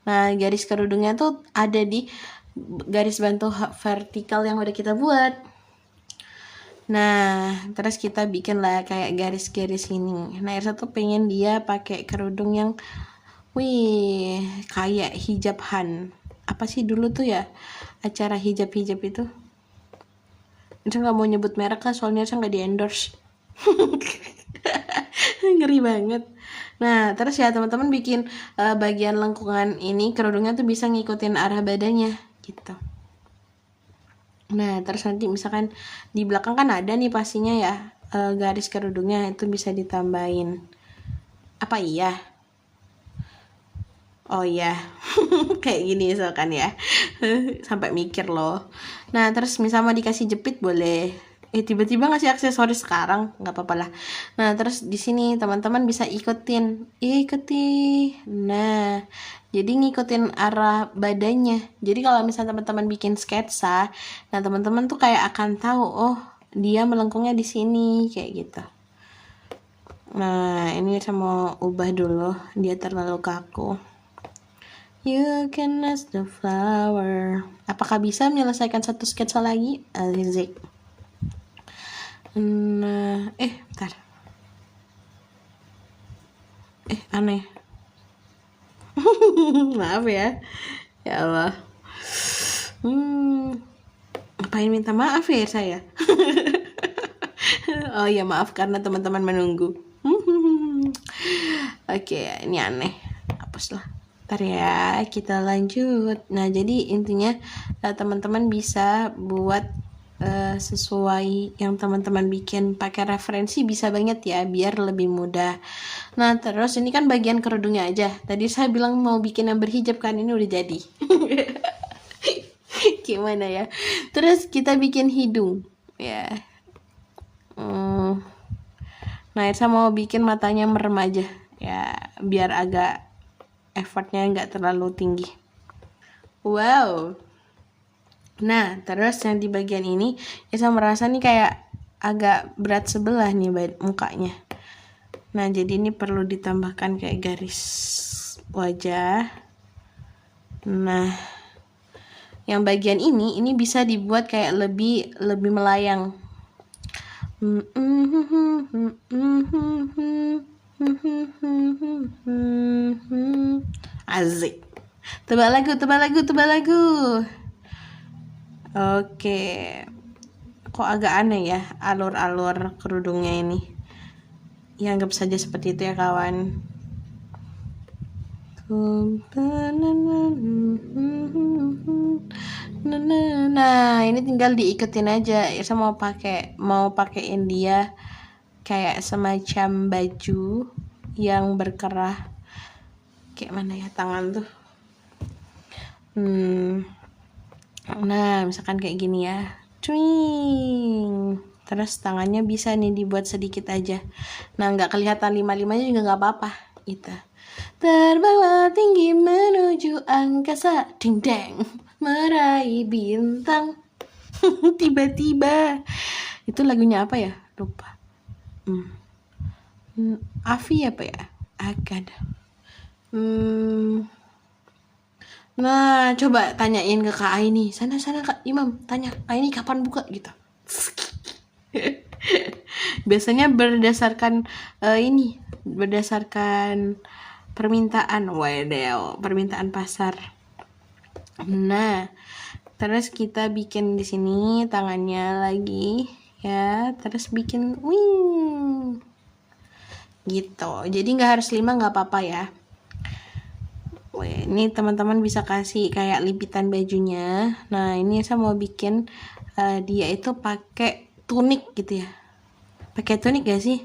Nah, garis kerudungnya tuh ada di garis bantu vertikal yang udah kita buat. Nah, terus kita bikin lah kayak garis-garis ini. Nah, Irsa tuh pengen dia pakai kerudung yang wih, kayak hijab Han. Apa sih dulu tuh ya acara hijab-hijab itu? Irsa nggak mau nyebut merek lah, soalnya Irsa nggak di endorse. Ngeri banget. Nah, terus ya teman-teman bikin bagian lengkungan ini kerudungnya tuh bisa ngikutin arah badannya gitu. Nah, terus nanti misalkan di belakang kan ada nih pastinya ya garis kerudungnya itu bisa ditambahin. Apa iya? Oh iya, kayak gini misalkan ya. Sampai mikir loh. Nah, terus misalnya dikasih jepit boleh. Tiba-tiba ngasih aksesoris sekarang nggak apa-apa lah. Nah, terus di sini teman-teman bisa ikutin. Nah, jadi ngikutin arah badannya. Jadi kalau misalnya teman-teman bikin sketsa, nah teman-teman tuh kayak akan tahu, oh dia melengkungnya di sini kayak gitu. Nah, ini saya mau ubah dulu, dia terlalu kaku. You can ask the flower. Apakah bisa menyelesaikan satu sketsa lagi? Alizik. Nah, bentar. Aneh. Maaf ya. Ya Allah. Ngapain minta maaf ya saya? Oh ya maaf karena teman-teman menunggu. Oke, ini aneh. Hapus lah. Ntar ya, kita lanjut. Nah, jadi intinya teman-teman bisa buat sesuai yang teman-teman bikin, pakai referensi bisa banget ya, biar lebih mudah. Nah, terus ini kan bagian kerudungnya aja. Tadi saya bilang mau bikin yang berhijab kan, ini udah jadi. Gimana ya? Terus kita bikin hidung. Ya. Nah, Irsa mau bikin matanya merem aja. Ya, biar agak effortnya nggak terlalu tinggi. Wow. Nah, terus yang di bagian ini Irsa merasa nih kayak agak berat sebelah nih mukanya. Nah, jadi ini perlu ditambahkan kayak garis wajah. Nah, yang bagian ini bisa dibuat kayak lebih melayang. Asik. Tebak lagu, tebak lagu, tebak lagu. Oke. Kok agak aneh ya alur-alur kerudungnya ini. Ya anggap saja seperti itu ya kawan. Nah, ini tinggal diikutin aja. Irsa mau pakein dia kayak semacam baju yang berkerah. Kayak mana ya tangan tuh? Nah, misalkan kayak gini ya. Cuing. Terus tangannya bisa nih dibuat sedikit aja. Nah, nggak kelihatan lima-limanya juga nggak apa-apa. Gitu. Terbawa tinggi menuju angkasa, ding deng, meraih bintang. Tiba-tiba. Itu lagunya apa ya? Lupa. Afi apa ya? Agad. Nah, coba tanyain ke Kak Aini. Sana Kak Imam, tanya Aini kapan buka gitu. Biasanya berdasarkan berdasarkan permintaan, permintaan pasar. Nah, terus kita bikin di sini tangannya lagi ya, terus bikin wing gitu. Jadi nggak harus 5, nggak apa-apa ya. Ini teman-teman bisa kasih kayak lipitan bajunya. Nah, ini saya mau bikin dia itu pakai tunik gitu ya. Pakai tunik gak sih?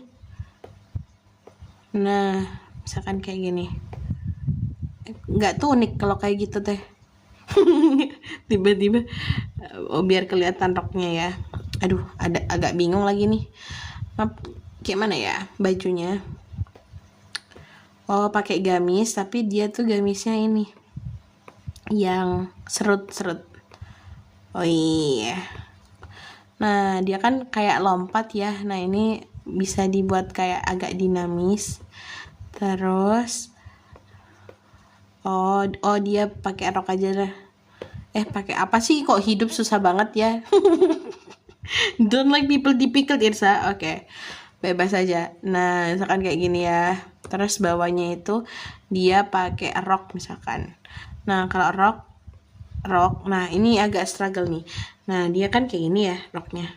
Nah, misalkan kayak gini. Nggak tunik kalau kayak gitu teh. Tiba-tiba biar kelihatan roknya ya. Aduh, agak bingung lagi nih. Kayak mana ya bajunya? Oh, pakai gamis, tapi dia tuh gamisnya ini yang serut-serut. Oh iya. Nah, dia kan kayak lompat ya. Nah, ini bisa dibuat kayak agak dinamis. Terus oh dia pakai rok aja lah. Pakai apa sih, kok hidup susah banget ya. Don't like people difficult, Irsa. Oke. Bebas aja. Nah, misalkan kayak gini ya. Terus bawahnya itu dia pakai rok misalkan. Nah, kalau rok. Nah, ini agak struggle nih. Nah, dia kan kayak gini ya roknya.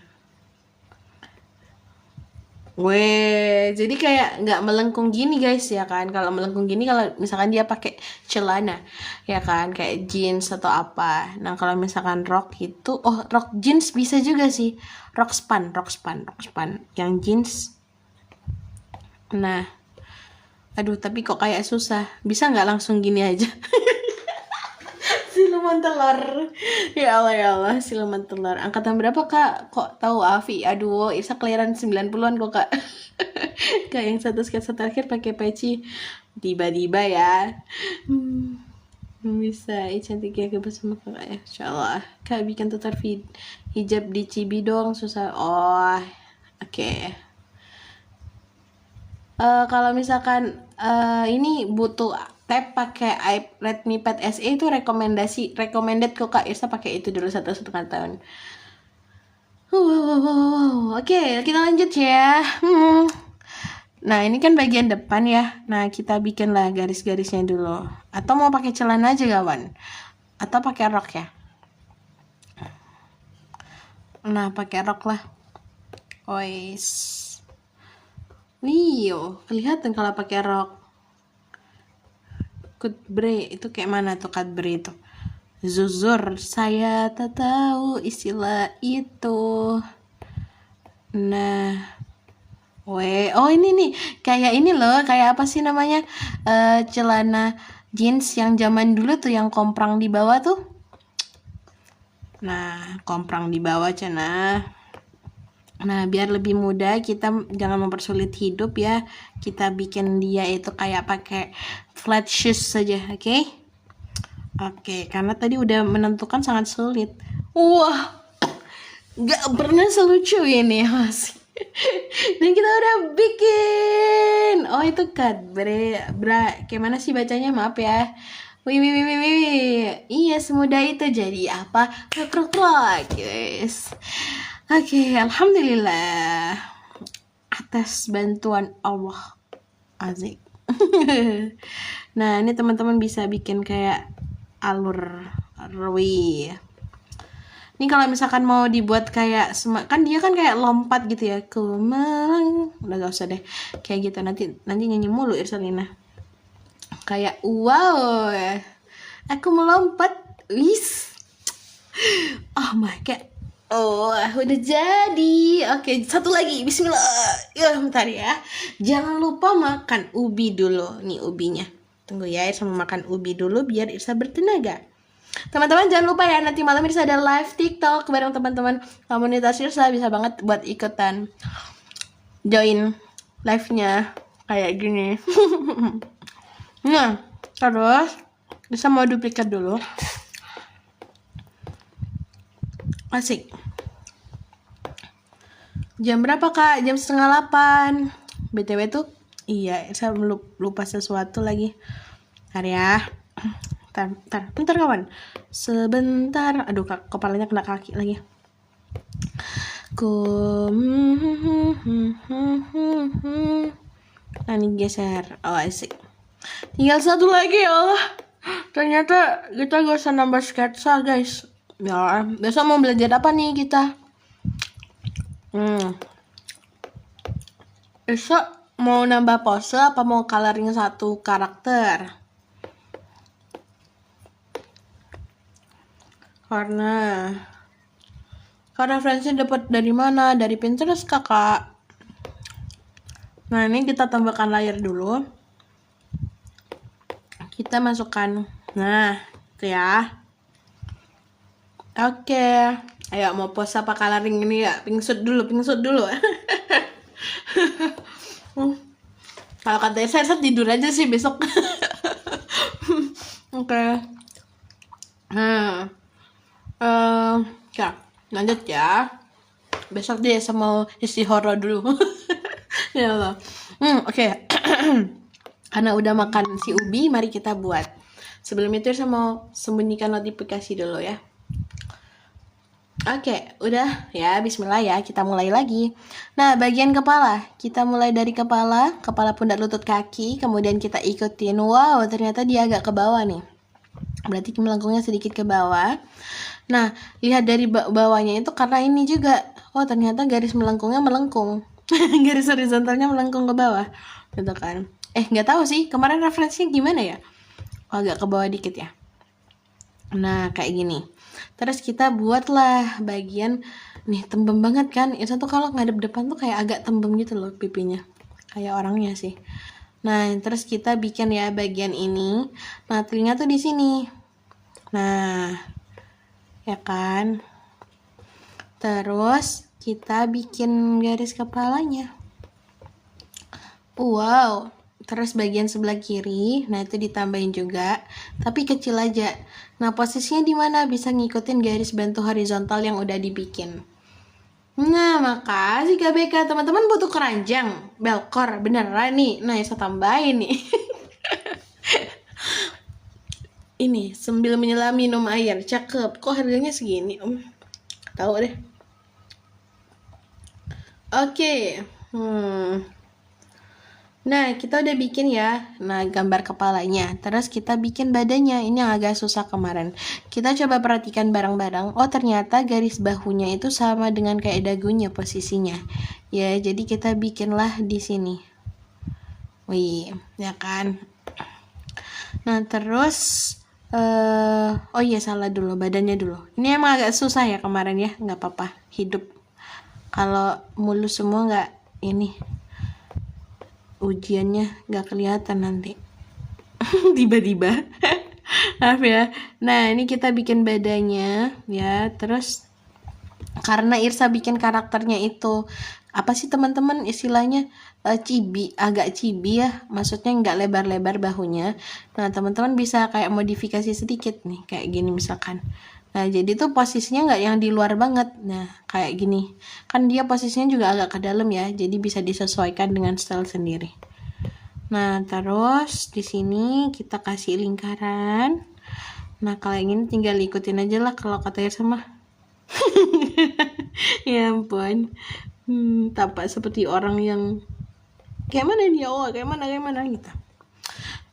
Jadi kayak nggak melengkung gini guys ya kan. Kalau melengkung gini kalau misalkan dia pakai celana ya kan, kayak jeans atau apa. Nah, kalau misalkan rok itu, rok jeans bisa juga sih. Rok span yang jeans. Nah, aduh tapi kok kayak susah. Bisa nggak langsung gini aja? Siluman telur. Ya Allah, siluman telur. Angkatan berapa Kak? Kok tahu Afi? Aduh, Isa kelahiran 90-an kok Kak. Kayak yang satu sketsa terakhir pakai peci. Tiba-tiba ya. Bisa, cantik ya bersama Kakak ya. Insyaallah. Kak bikin tutor hijab di Cibi dong, susah. Oh, oke. Kalau misalkan ini butuh tab pakai Redmi Pad SE itu recommended kok Kak Irsa pakai itu dulu 1,5 tahun. Wow. Oke, kita lanjut ya. Nah, ini kan bagian depan ya. Nah, kita bikinlah garis-garisnya dulu. Atau mau pakai celana aja kawan? Atau pakai rok ya? Nah, pakai rok lah. Ois. Kelihatan kalau pakai rok. Kutbre itu kayak mana tuh Kutbre itu? Zuzur, saya tak tahu istilah itu. Nah, ini nih, kayak ini loh, kayak apa sih namanya? Celana jeans yang zaman dulu tuh yang komprang di bawah tuh. Nah, komprang di bawah cina. Nah, biar lebih mudah, kita jangan mempersulit hidup ya. Kita bikin dia itu kayak pakai flat shoes saja, oke? Oke, karena tadi udah menentukan sangat sulit. Wah, gak pernah selucu ini, Mas. Dan kita udah bikin. Oh, itu kayak mana sih bacanya? Maaf ya. Wih. Iya, semudah itu. Jadi apa? Guys. Oke, alhamdulillah atas bantuan Allah Azik. Nah, ini teman-teman bisa bikin kayak alur Rwi. Ini kalau misalkan mau dibuat kayak kan dia kan kayak lompat gitu ya. Udah gak usah deh. Kayak gitu nanti nyanyi mulu Irsalina. Kayak wow. Aku melompat. Wis. Oh my god. Oh, udah jadi. Oke, satu lagi. Bismillah. Ya, bentar ya. Jangan lupa makan ubi dulu. Nih ubinya. Tunggu ya, Irsa mau makan ubi dulu biar Irsa bertenaga. Teman-teman jangan lupa ya, nanti malam Irsa ada live TikTok bareng teman-teman komunitas Irsa. Bisa banget buat ikutan join live-nya kayak gini. Nah, terus Irsa mau duplikat dulu. Asik. Jam berapa kak? Jam 7:30. BTW tuh iya, saya lupa sesuatu lagi. Bentar ya. Bentar kawan. Sebentar. Aduh, kepalanya kena kaki lagi. Nah, ini geser. Oh, asik. Tinggal satu lagi ya. Ternyata kita gak usah nambah sketsa, guys. Ya, besok mau belajar apa nih kita? Besok mau nambah pose apa mau coloring satu karakter? Karena referensi dapat dari mana? Dari Pinterest kakak. Nah ini kita tambahkan layer dulu. Kita masukkan. Nah itu ya. Oke. Ayo mau pose apa coloring ini ya? Pingsut dulu. Kalau kata saya tidur aja sih besok. Oke. Ya, lanjut ya. Besok dia mau isi horor dulu. Ya Allah. Oke. Karena udah makan si ubi, mari kita buat. Sebelum itu saya mau sembunyikan notifikasi dulu ya. Oke, udah ya, bismillah ya, kita mulai lagi. Nah, bagian kepala, kita mulai dari kepala, pundak, lutut, kaki, kemudian kita ikutin. Wow, ternyata dia agak ke bawah nih. Berarti melengkungnya sedikit ke bawah. Nah, lihat dari bawahnya itu karena ini juga. Oh, ternyata garis melengkungnya melengkung. Garis horizontalnya melengkung ke bawah. Gitu kan. Nggak tahu sih, kemarin referensinya gimana ya? Oh, agak ke bawah dikit ya. Nah, kayak gini. Terus kita buatlah bagian nih tembem banget kan. Itu tuh kalau ngadep depan tuh kayak agak tembem gitu loh pipinya. Kayak orangnya sih. Nah, terus kita bikin ya bagian ini. Nah, telinga tuh di sini. Nah, ya kan. Terus kita bikin garis kepalanya. Wow. Terus bagian sebelah kiri, nah itu ditambahin juga, tapi kecil aja. Nah posisinya di mana bisa ngikutin garis bantu horizontal yang udah dibikin. Nah makasih KBK, teman-teman butuh keranjang, belkor beneran nih. Nah saya tambahin nih. Ini sambil menyelam minum air, cakep. Kok harganya segini? Tahu deh. Oke. Nah, kita udah bikin ya. Nah, gambar kepalanya. Terus kita bikin badannya. Ini yang agak susah kemarin. Kita coba perhatikan bareng-bareng. Oh, ternyata garis bahunya itu sama dengan kayak dagunya posisinya. Ya, jadi kita bikinlah di sini. Wih, ya kan? Nah, terus oh iya salah dulu, badannya dulu. Ini emang agak susah ya kemarin ya. Nggak apa-apa, hidup. Kalau mulus semua nggak ini. Ujiannya gak kelihatan nanti. Tiba-tiba. Maaf ya. Nah ini kita bikin badannya ya. Terus karena Irsa bikin karakternya itu apa sih teman-teman istilahnya, cibi, agak cibi ya, maksudnya nggak lebar-lebar bahunya. Nah teman-teman bisa kayak modifikasi sedikit nih kayak gini misalkan. Nah jadi tuh posisinya nggak yang di luar banget. Nah kayak gini kan dia posisinya juga agak ke dalam ya, jadi bisa disesuaikan dengan style sendiri. Nah terus di sini kita kasih lingkaran. Nah kalau yang ini tinggal ikutin aja lah kalau katanya sama. Ya ampun, tampak seperti orang yang kayak mana dia, kayak mana gitu.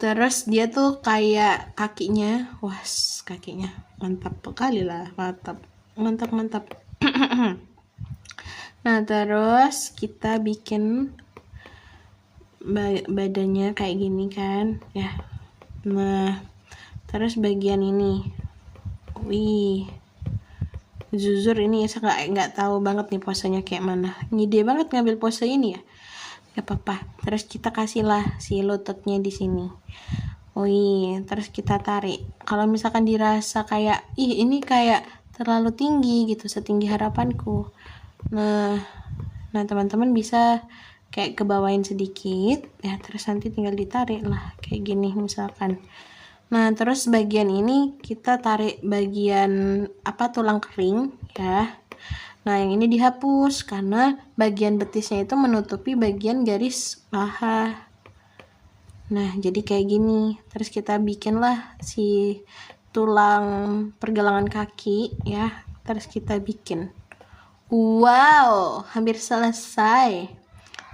Terus dia tuh kayak kakinya, wah kakinya mantap kali lah, mantap. Nah terus kita bikin badannya kayak gini kan ya. Nah terus bagian ini, wih jujur ini saya nggak tahu banget nih posenya kayak mana, ngide banget ngambil pose ini ya. Gak apa-apa. Terus kita kasihlah si lututnya di sini. Wih, terus kita tarik. Kalau misalkan dirasa kayak, ini kayak terlalu tinggi gitu, setinggi harapanku. Nah teman-teman bisa kayak kebawain sedikit ya, terus nanti tinggal ditarik lah kayak gini misalkan. Nah terus bagian ini kita tarik bagian tulang kering ya. Nah yang ini dihapus karena bagian betisnya itu menutupi bagian garis paha. Nah jadi kayak gini. Terus kita bikinlah si tulang pergelangan kaki ya. Terus kita bikin. Wow, hampir selesai.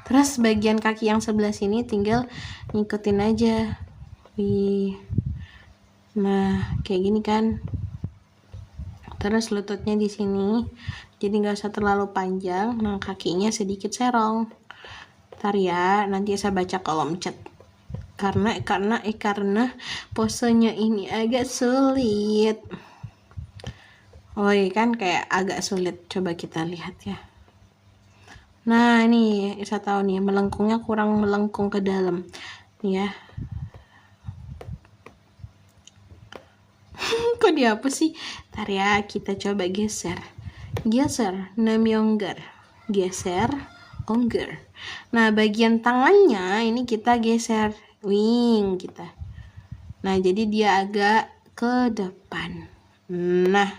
Terus bagian kaki yang sebelah sini tinggal ngikutin aja. Wih. Nah kayak gini kan. Terus lututnya di sini. Jadi nggak usah terlalu panjang. Nah kakinya sedikit serong. Ntar ya, nanti saya baca kolom chat. Karena posenya ini agak sulit. Kan kayak agak sulit. Coba kita lihat ya. Nah ini saya tahu nih, melengkungnya kurang melengkung ke dalam. Nih ya. Kok dihapus sih? Ntar ya, kita coba geser, namyongger, geser, ongger. Nah bagian tangannya ini kita geser, wing kita. Nah jadi dia agak ke depan. Nah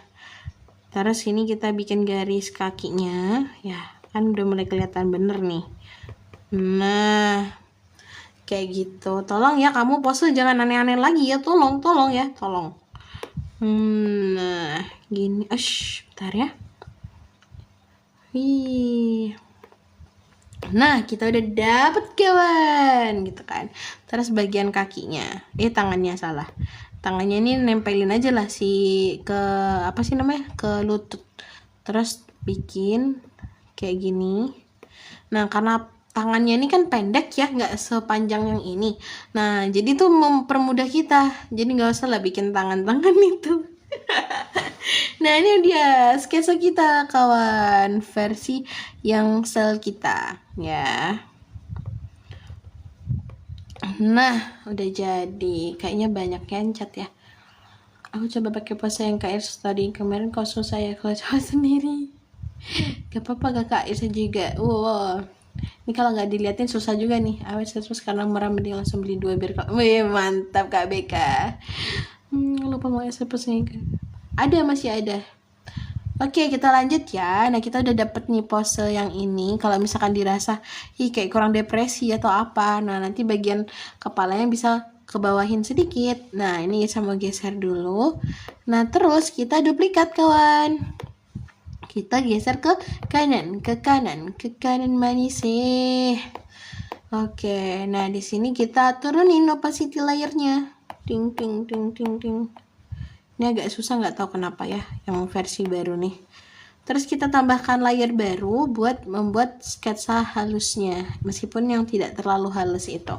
terus ini kita bikin garis kakinya ya, kan udah mulai kelihatan bener nih. Nah kayak gitu. Tolong ya kamu pose jangan aneh-aneh lagi ya, tolong ya, tolong. Nah gini, bentar ya. Nah kita udah dapet kawan gitu kan. Terus bagian kakinya, tangannya salah. Tangannya ini nempelin aja lah ke ke lutut. Terus bikin kayak gini. Nah karena tangannya ini kan pendek ya, nggak sepanjang yang ini. Nah jadi tuh mempermudah kita. Jadi nggak usah lah bikin tangan-tangan itu. Nah ini dia sketsa kita kawan, versi yang sel kita ya. Nah udah jadi, kayaknya banyak yang cat ya. Aku coba pakai pose yang Kak Irsa tadi kemarin, kok susah ya kalau coba sendiri. Gak apa-apa kakak Irsa juga. Wow. Ini kalau nggak diliatin susah juga nih. Awas terus karena murah, mending langsung beli 2 biar kak. Wih mantap Kak BK. Lupa mau posenya. Masih ada. Oke kita lanjut ya. Nah kita udah dapet nih pose yang ini. Kalau misalkan dirasa kayak kurang depresi atau apa, nah nanti bagian kepalanya bisa kebawahin sedikit. Nah ini saya mau geser dulu. Nah terus kita duplikat kawan. Kita geser ke kanan manis. Oke, nah di sini kita turunin opacity layernya. Ting. Ini agak susah, nggak tahu kenapa ya, yang versi baru nih. Terus kita tambahkan layer baru buat membuat sketsa halusnya, meskipun yang tidak terlalu halus itu.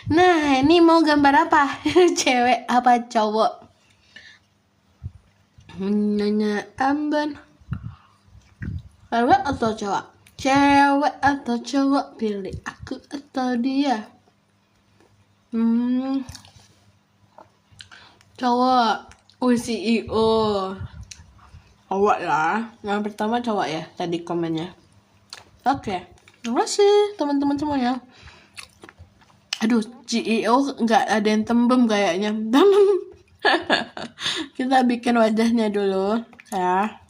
Nah, ini mau gambar apa? Cewek apa cowok? Nanya Amban. Cewek atau cowok? Cewek atau cowok? Pilih aku atau dia? Cowok. CEO. Cowok lah. Yang pertama cowok ya tadi komennya. Oke. Terima kasih teman-teman semuanya. Aduh, CEO nggak ada yang tembem kayaknya. Kita bikin wajahnya dulu ya.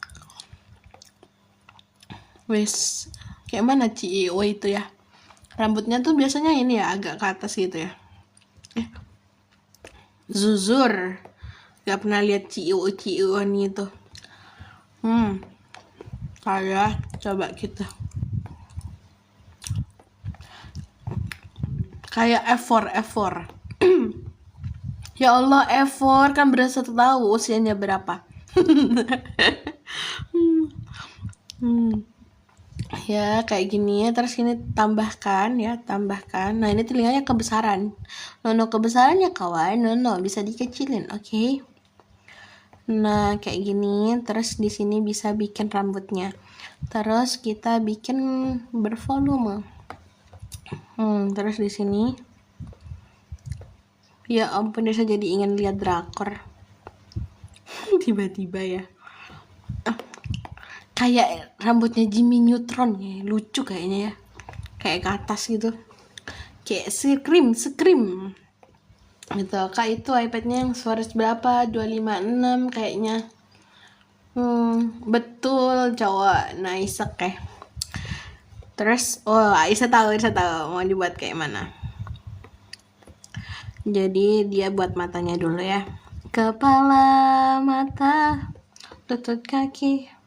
Wis, kayak mana CEO itu ya? Rambutnya tuh biasanya ini ya, agak ke atas gitu ya. Zuzur. Gak pernah lihat CEO-an gitu. Coba kita. Kayak F4. Ya Allah, effort kan berasa tahu usianya berapa. Hmm. Ya kayak gini ya, terus ini tambahkan. Nah ini telinganya kebesaran. Nono kebesaran ya kawan, nono bisa dikecilin, oke? Nah kayak gini, terus di sini bisa bikin rambutnya. Terus kita bikin bervolume. Terus di sini, ya ampun, saya jadi ingin lihat drakor. Tiba-tiba ya. Kayak rambutnya Jimmy Neutron ya, lucu kayaknya ya. Kayak ke atas gitu. Kayak sekrim. Gitu. Kak itu iPadnya yang suara berapa? 256 kayaknya. Betul cowok. Nah isek ya. Terus, Aisyah tahu mau dibuat kayak mana. Jadi dia buat matanya dulu ya. Kepala, mata, lutut, kaki.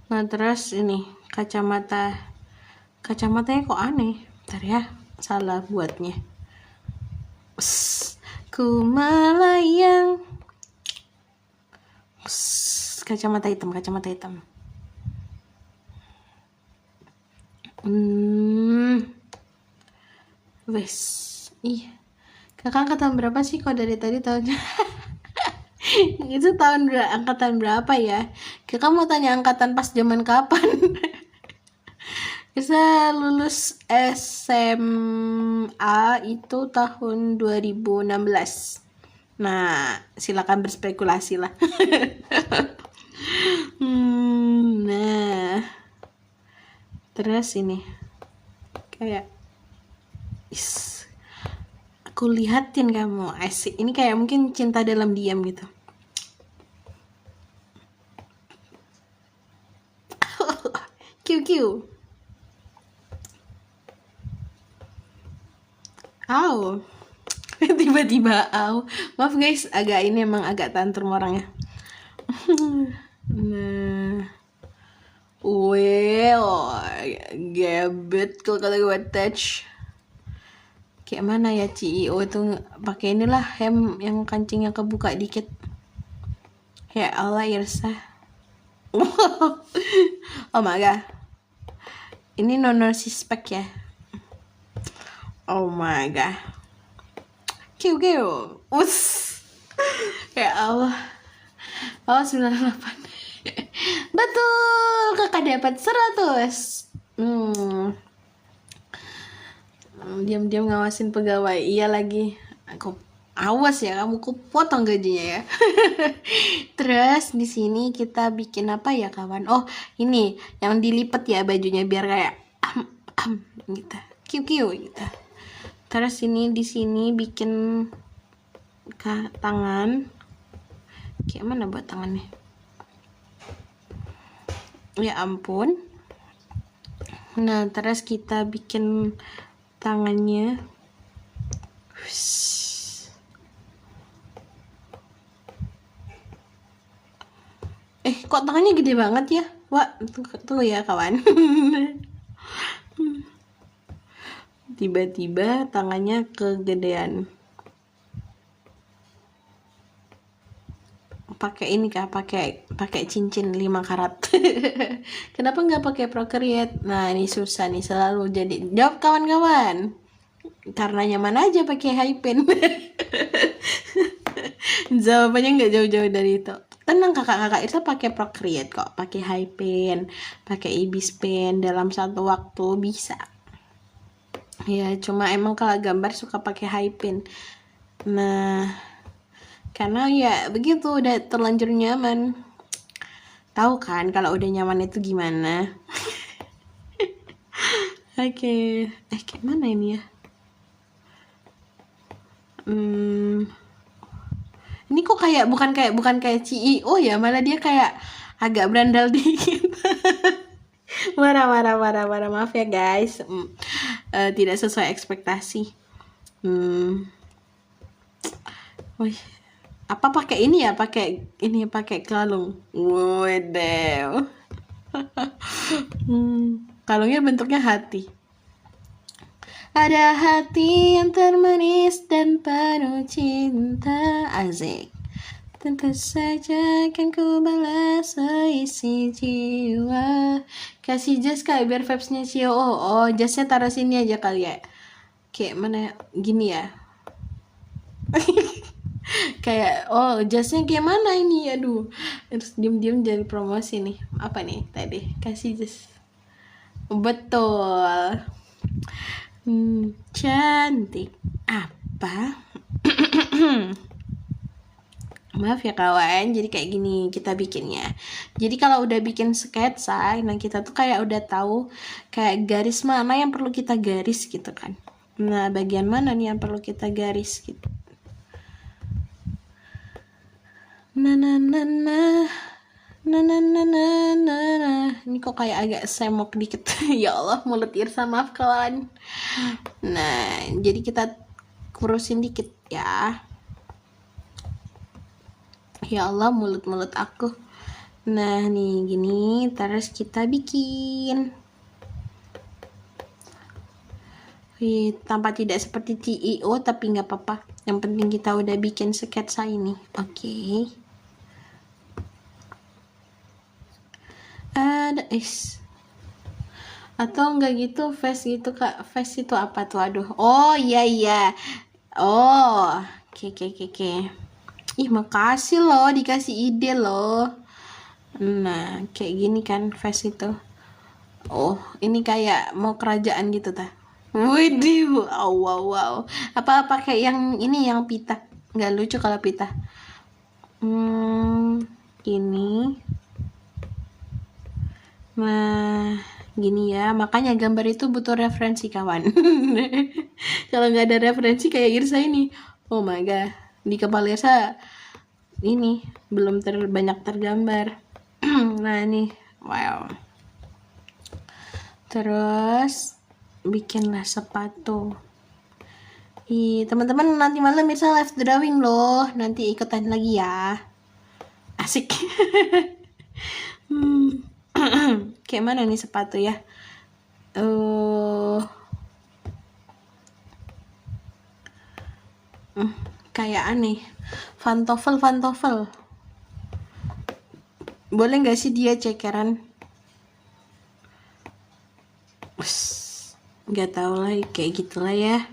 Nah terus ini kacamatanya kok aneh. Bentar ya, salah buatnya. Ku melayang. Kacamata hitam. Wes. Ih. Kakak angkatan berapa sih kok dari tadi tahunnya? Itu angkatan berapa ya? Kakak mau tanya angkatan pas zaman kapan? Bisa lulus SMA itu tahun 2016. Nah, silakan berspekulasi lah. Nah, terus ini kayak aku lihatin kamu asik. Ini kayak mungkin cinta dalam diam gitu. QQ. Au. Tiba-tiba au. Maaf guys, emang agak tantrum orangnya. Nah. Gebet kalau kata gue touch. Kayak mana ya CEO itu pakai inilah hem yang kancingnya kebuka dikit. Ya Allah Irsa. Oh my god. Ini nono suspek ya. Oh my god. Kiu. Us. Ya Allah. 98. Betul, kakak dapat 100. Diam-diam ngawasin pegawai. Iya lagi. Aku awas ya, kamu ku potong gajinya ya. Terus di sini kita bikin apa ya kawan? Oh ini yang dilipat ya bajunya biar kayak gitu. Kiu gitu. Terus ini di sini bikin tangan. Kayak mana buat tangannya? Ya ampun. Nah terus kita bikin tangannya. Kok tangannya gede banget ya? Wah, tunggu ya kawan. Tiba-tiba tangannya kegedean. Pakai ini kah? Pakai cincin 5 karat. Kenapa nggak pakai Procreate? Nah, ini susah nih selalu jadi. Jawab kawan-kawan. Karena nyaman aja pakai Hypen. Jawabannya nggak jauh-jauh dari itu. Tenang kakak Irsa pakai Procreate kok, pakai Hypen, pakai Ibis Pen dalam satu waktu bisa. Ya cuma emang kalau gambar suka pakai Hypen. Nah, karena ya begitu udah terlanjur nyaman. Tahu kan kalau udah nyaman itu gimana? Oke. Kayak mana ini ya? Ini kok kayak bukan kayak CEO ya, malah dia kayak agak berandal dikit. marah maaf ya guys. Tidak sesuai ekspektasi. Wih, apa pakai ini ya? Pakai kalung. Waduh. Kalungnya bentuknya hati. Ada hati yang termanis dan penuh cinta. Asik. Tentu saja akan ku balas seisi jiwa. Kasih jas kak biar vibes-nya Cio. Oh, jasnya taruh sini aja kali ya. Kayak mana gini ya. Kayak jasnya kayak mana ini, aduh. Terus diem-diem jadi promosi nih. Apa nih tadi? Kasih jas. Betul. Cantik apa? Maaf ya kawan, jadi kayak gini kita bikinnya. Jadi kalau udah bikin sketsa, nah kita tuh kayak udah tahu kayak garis mana yang perlu kita garis gitu kan. Nah, bagian mana nih yang perlu kita garis gitu. Nah. Ini kok kayak agak semok dikit. Ya Allah, mulut Irsa, maaf kawan. Nah, jadi kita kurusin dikit ya. Ya Allah, mulut aku. Nah, nih gini, terus kita bikin. Tampak tidak seperti CEO, tapi nggak apa-apa. Yang penting kita udah bikin sketsa ini. Oke. Ada atau enggak gitu, face gitu kak. Face itu apa tuh? Aduh. Oh iya. Oh, oke. Ih, makasih loh dikasih ide loh. Nah, kayak gini kan face itu. Oh, ini kayak mau kerajaan gitu ta. Widih, wow. Apa pakai yang ini yang pita? Nggak lucu kalau pita. Ini. Nah, gini ya. Makanya gambar itu butuh referensi kawan. Kalau nggak ada referensi kayak Irsa ini. Oh my god. Di kepala Irsa ini belum banyak tergambar. Nah ini wow. Terus bikinlah sepatu. Teman-teman nanti malam Irsa live drawing loh. Nanti ikutan lagi ya. Asik. Kayak mana nih sepatu ya? Kayak aneh. Pantofel. Boleh nggak sih dia cekeran? Nggak tahu lah, kayak gitulah ya.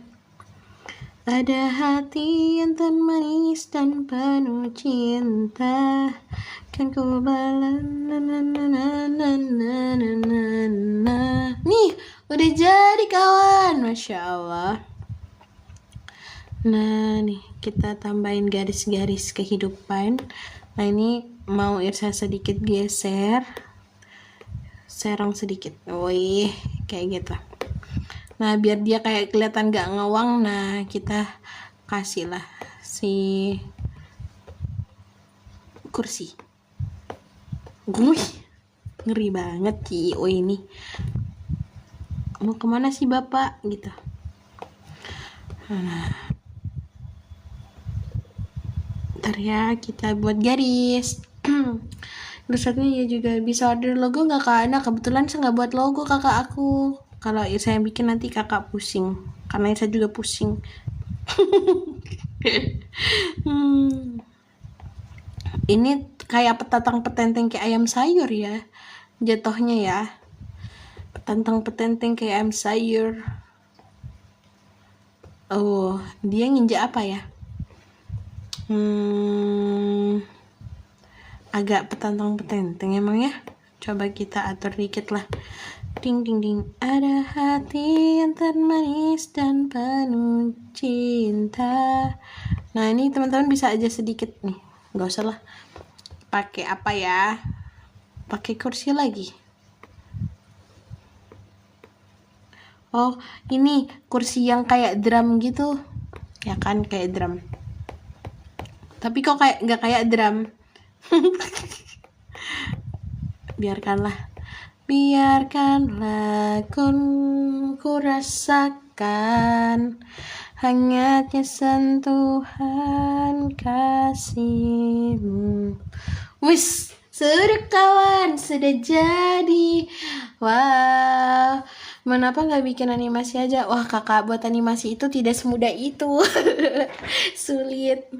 Ada hati yang termanis dan penuh cinta, kan ku balas. Nih, udah jadi kawan, masya Allah. Nah nih kita tambahin garis-garis kehidupan. Nah ini mau Irsa sedikit geser, serong sedikit. Wih, kayak gitu. Nah biar dia kayak kelihatan gak ngewang, nah kita kasih lah si kursi. Wih, ngeri banget Cio ini. Mau kemana sih bapak gitu. Nah, ntar ya kita buat garis. Terus satunya ya juga bisa order logo nggak kak? Nah kebetulan saya nggak buat logo kakak aku. Kalau saya bikin nanti kakak pusing, karena saya juga pusing. Ini kayak petatang petenteng kayak ayam sayur ya, jatuhnya ya. Petantang petenteng kayak ayam sayur. Oh, dia nginjak apa ya? Agak petantang petenteng emang ya. Coba kita atur dikit lah. Ding. Ada hati yang termanis dan penuh cinta. Nah ini teman-teman bisa aja sedikit nih, nggak usah lah pakai apa ya, pakai kursi lagi. Oh ini kursi yang kayak drum gitu ya kan, kayak drum, tapi kok kayak nggak kayak drum. Biarkanlah ku rasakan hangatnya sentuhan kasihmu. Wis, sudah kawan, sudah jadi. Wow, Kenapa nggak bikin animasi aja? Wah kakak, buat animasi itu tidak semudah itu. Sulit.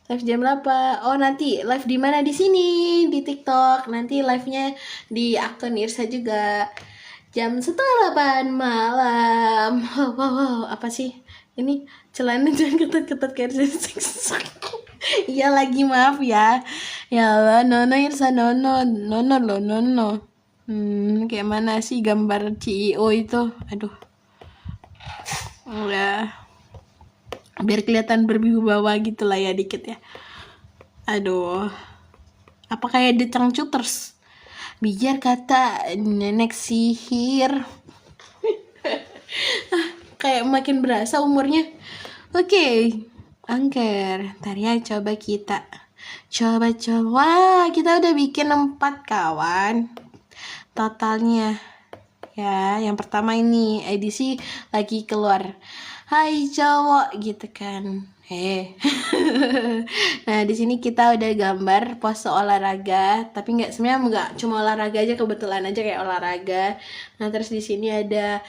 Live jam berapa? Oh nanti live di mana? Di sini di TikTok. Nanti live-nya di akun Irsa juga. Jam 7:30 malam. Wow, apa sih? Ini celana jangan ketat-ketat kayak iya lagi, maaf ya. Ya Allah, nono Irsa, nono loh, nono. Kayak mana sih gambar CEO itu? Aduh. Udah. Biar kelihatan berwibawa gitu lah ya dikit ya. Aduh. Apa kayak The Changcuters? Biar kata nenek sihir. Kayak makin berasa umurnya. Oke. Angker. Ntar ya coba kita. Coba. Wah, kita udah bikin 4 kawan. Totalnya. Ya, yang pertama ini edisi lagi keluar. Hai cowok gitu kan. Nah, di sini kita udah gambar pose olahraga, tapi sebenarnya nggak cuma olahraga aja, kebetulan aja kayak olahraga. Nah, terus di sini ada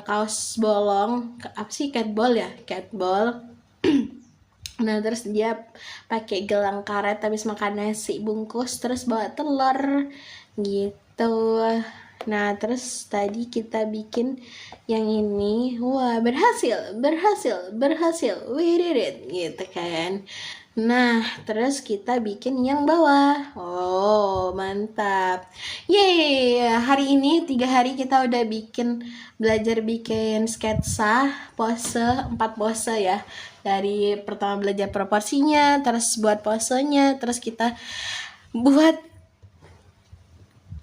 kaos bolong, apa sih, catball ya, catball. Nah, terus dia pakai gelang karet habis makan nasi bungkus, terus bawa telur gitu. Nah, terus tadi kita bikin yang ini. Wah, berhasil. We did it, gitu kan. Nah, terus kita bikin yang bawah. Oh, mantap. Yeay, hari ini 3 hari kita udah belajar bikin sketsa pose, 4 pose ya. Dari pertama belajar proporsinya, terus buat posenya, terus kita buat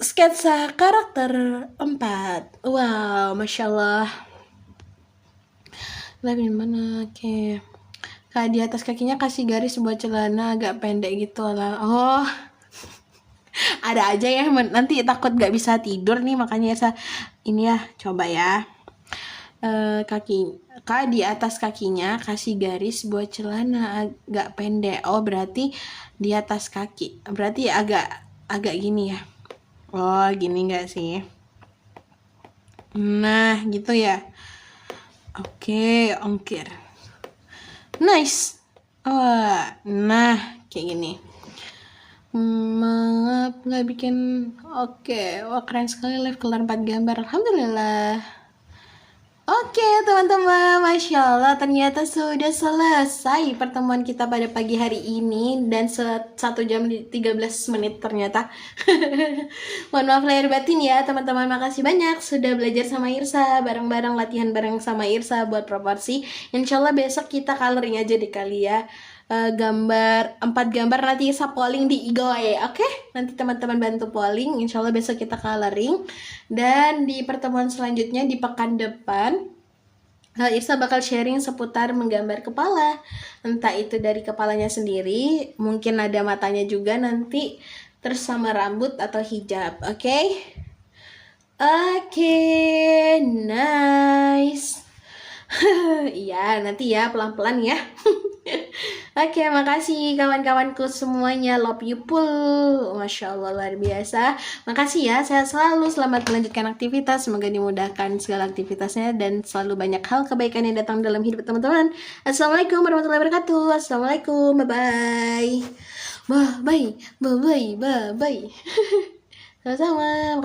sketsa karakter 4. Wow, Masya Allah. Lebih mana? Oke. Kak, di atas kakinya kasih garis buat celana agak pendek gitu lah. Oh. Ada aja ya, nanti takut gak bisa tidur nih, makanya ini ya, coba ya. Kak, di atas kakinya kasih garis buat celana agak pendek. Oh, berarti di atas kaki. Berarti agak gini ya. Oh, gini gak sih? Nah, gitu ya. Oke, ongkir. Nice. Oh, nah, kayak gini. Maaf, nggak bikin. Oke, wah keren sekali, live kelar 4 gambar. Alhamdulillah. Oke teman-teman, Masya Allah ternyata sudah selesai pertemuan kita pada pagi hari ini. Dan 1 jam 13 menit ternyata. Mohon maaf lahir batin ya teman-teman, makasih banyak sudah belajar sama Irsa. Bareng-bareng latihan bareng sama Irsa buat proporsi. Insya Allah besok kita coloring aja deh kali ya. 4 gambar nanti Irsa polling di Igoe, oke? Nanti teman-teman bantu polling, insya Allah besok kita coloring. Dan di pertemuan selanjutnya di pekan depan Irsa bakal sharing seputar menggambar kepala. Entah itu dari kepalanya sendiri, mungkin ada matanya juga nanti, terus sama rambut atau hijab, oke? Oke, nice. Iya, nanti ya pelan-pelan ya. Oke, makasih kawan-kawanku semuanya. Love you full. Masya Allah, luar biasa. Makasih ya, sehat selalu. Selamat melanjutkan aktivitas. Semoga dimudahkan segala aktivitasnya dan selalu banyak hal kebaikan yang datang dalam hidup teman-teman. Assalamualaikum warahmatullahi wabarakatuh. Assalamualaikum. Bye-bye. Bye-bye. Bye-bye. Bye-bye. Sama-sama.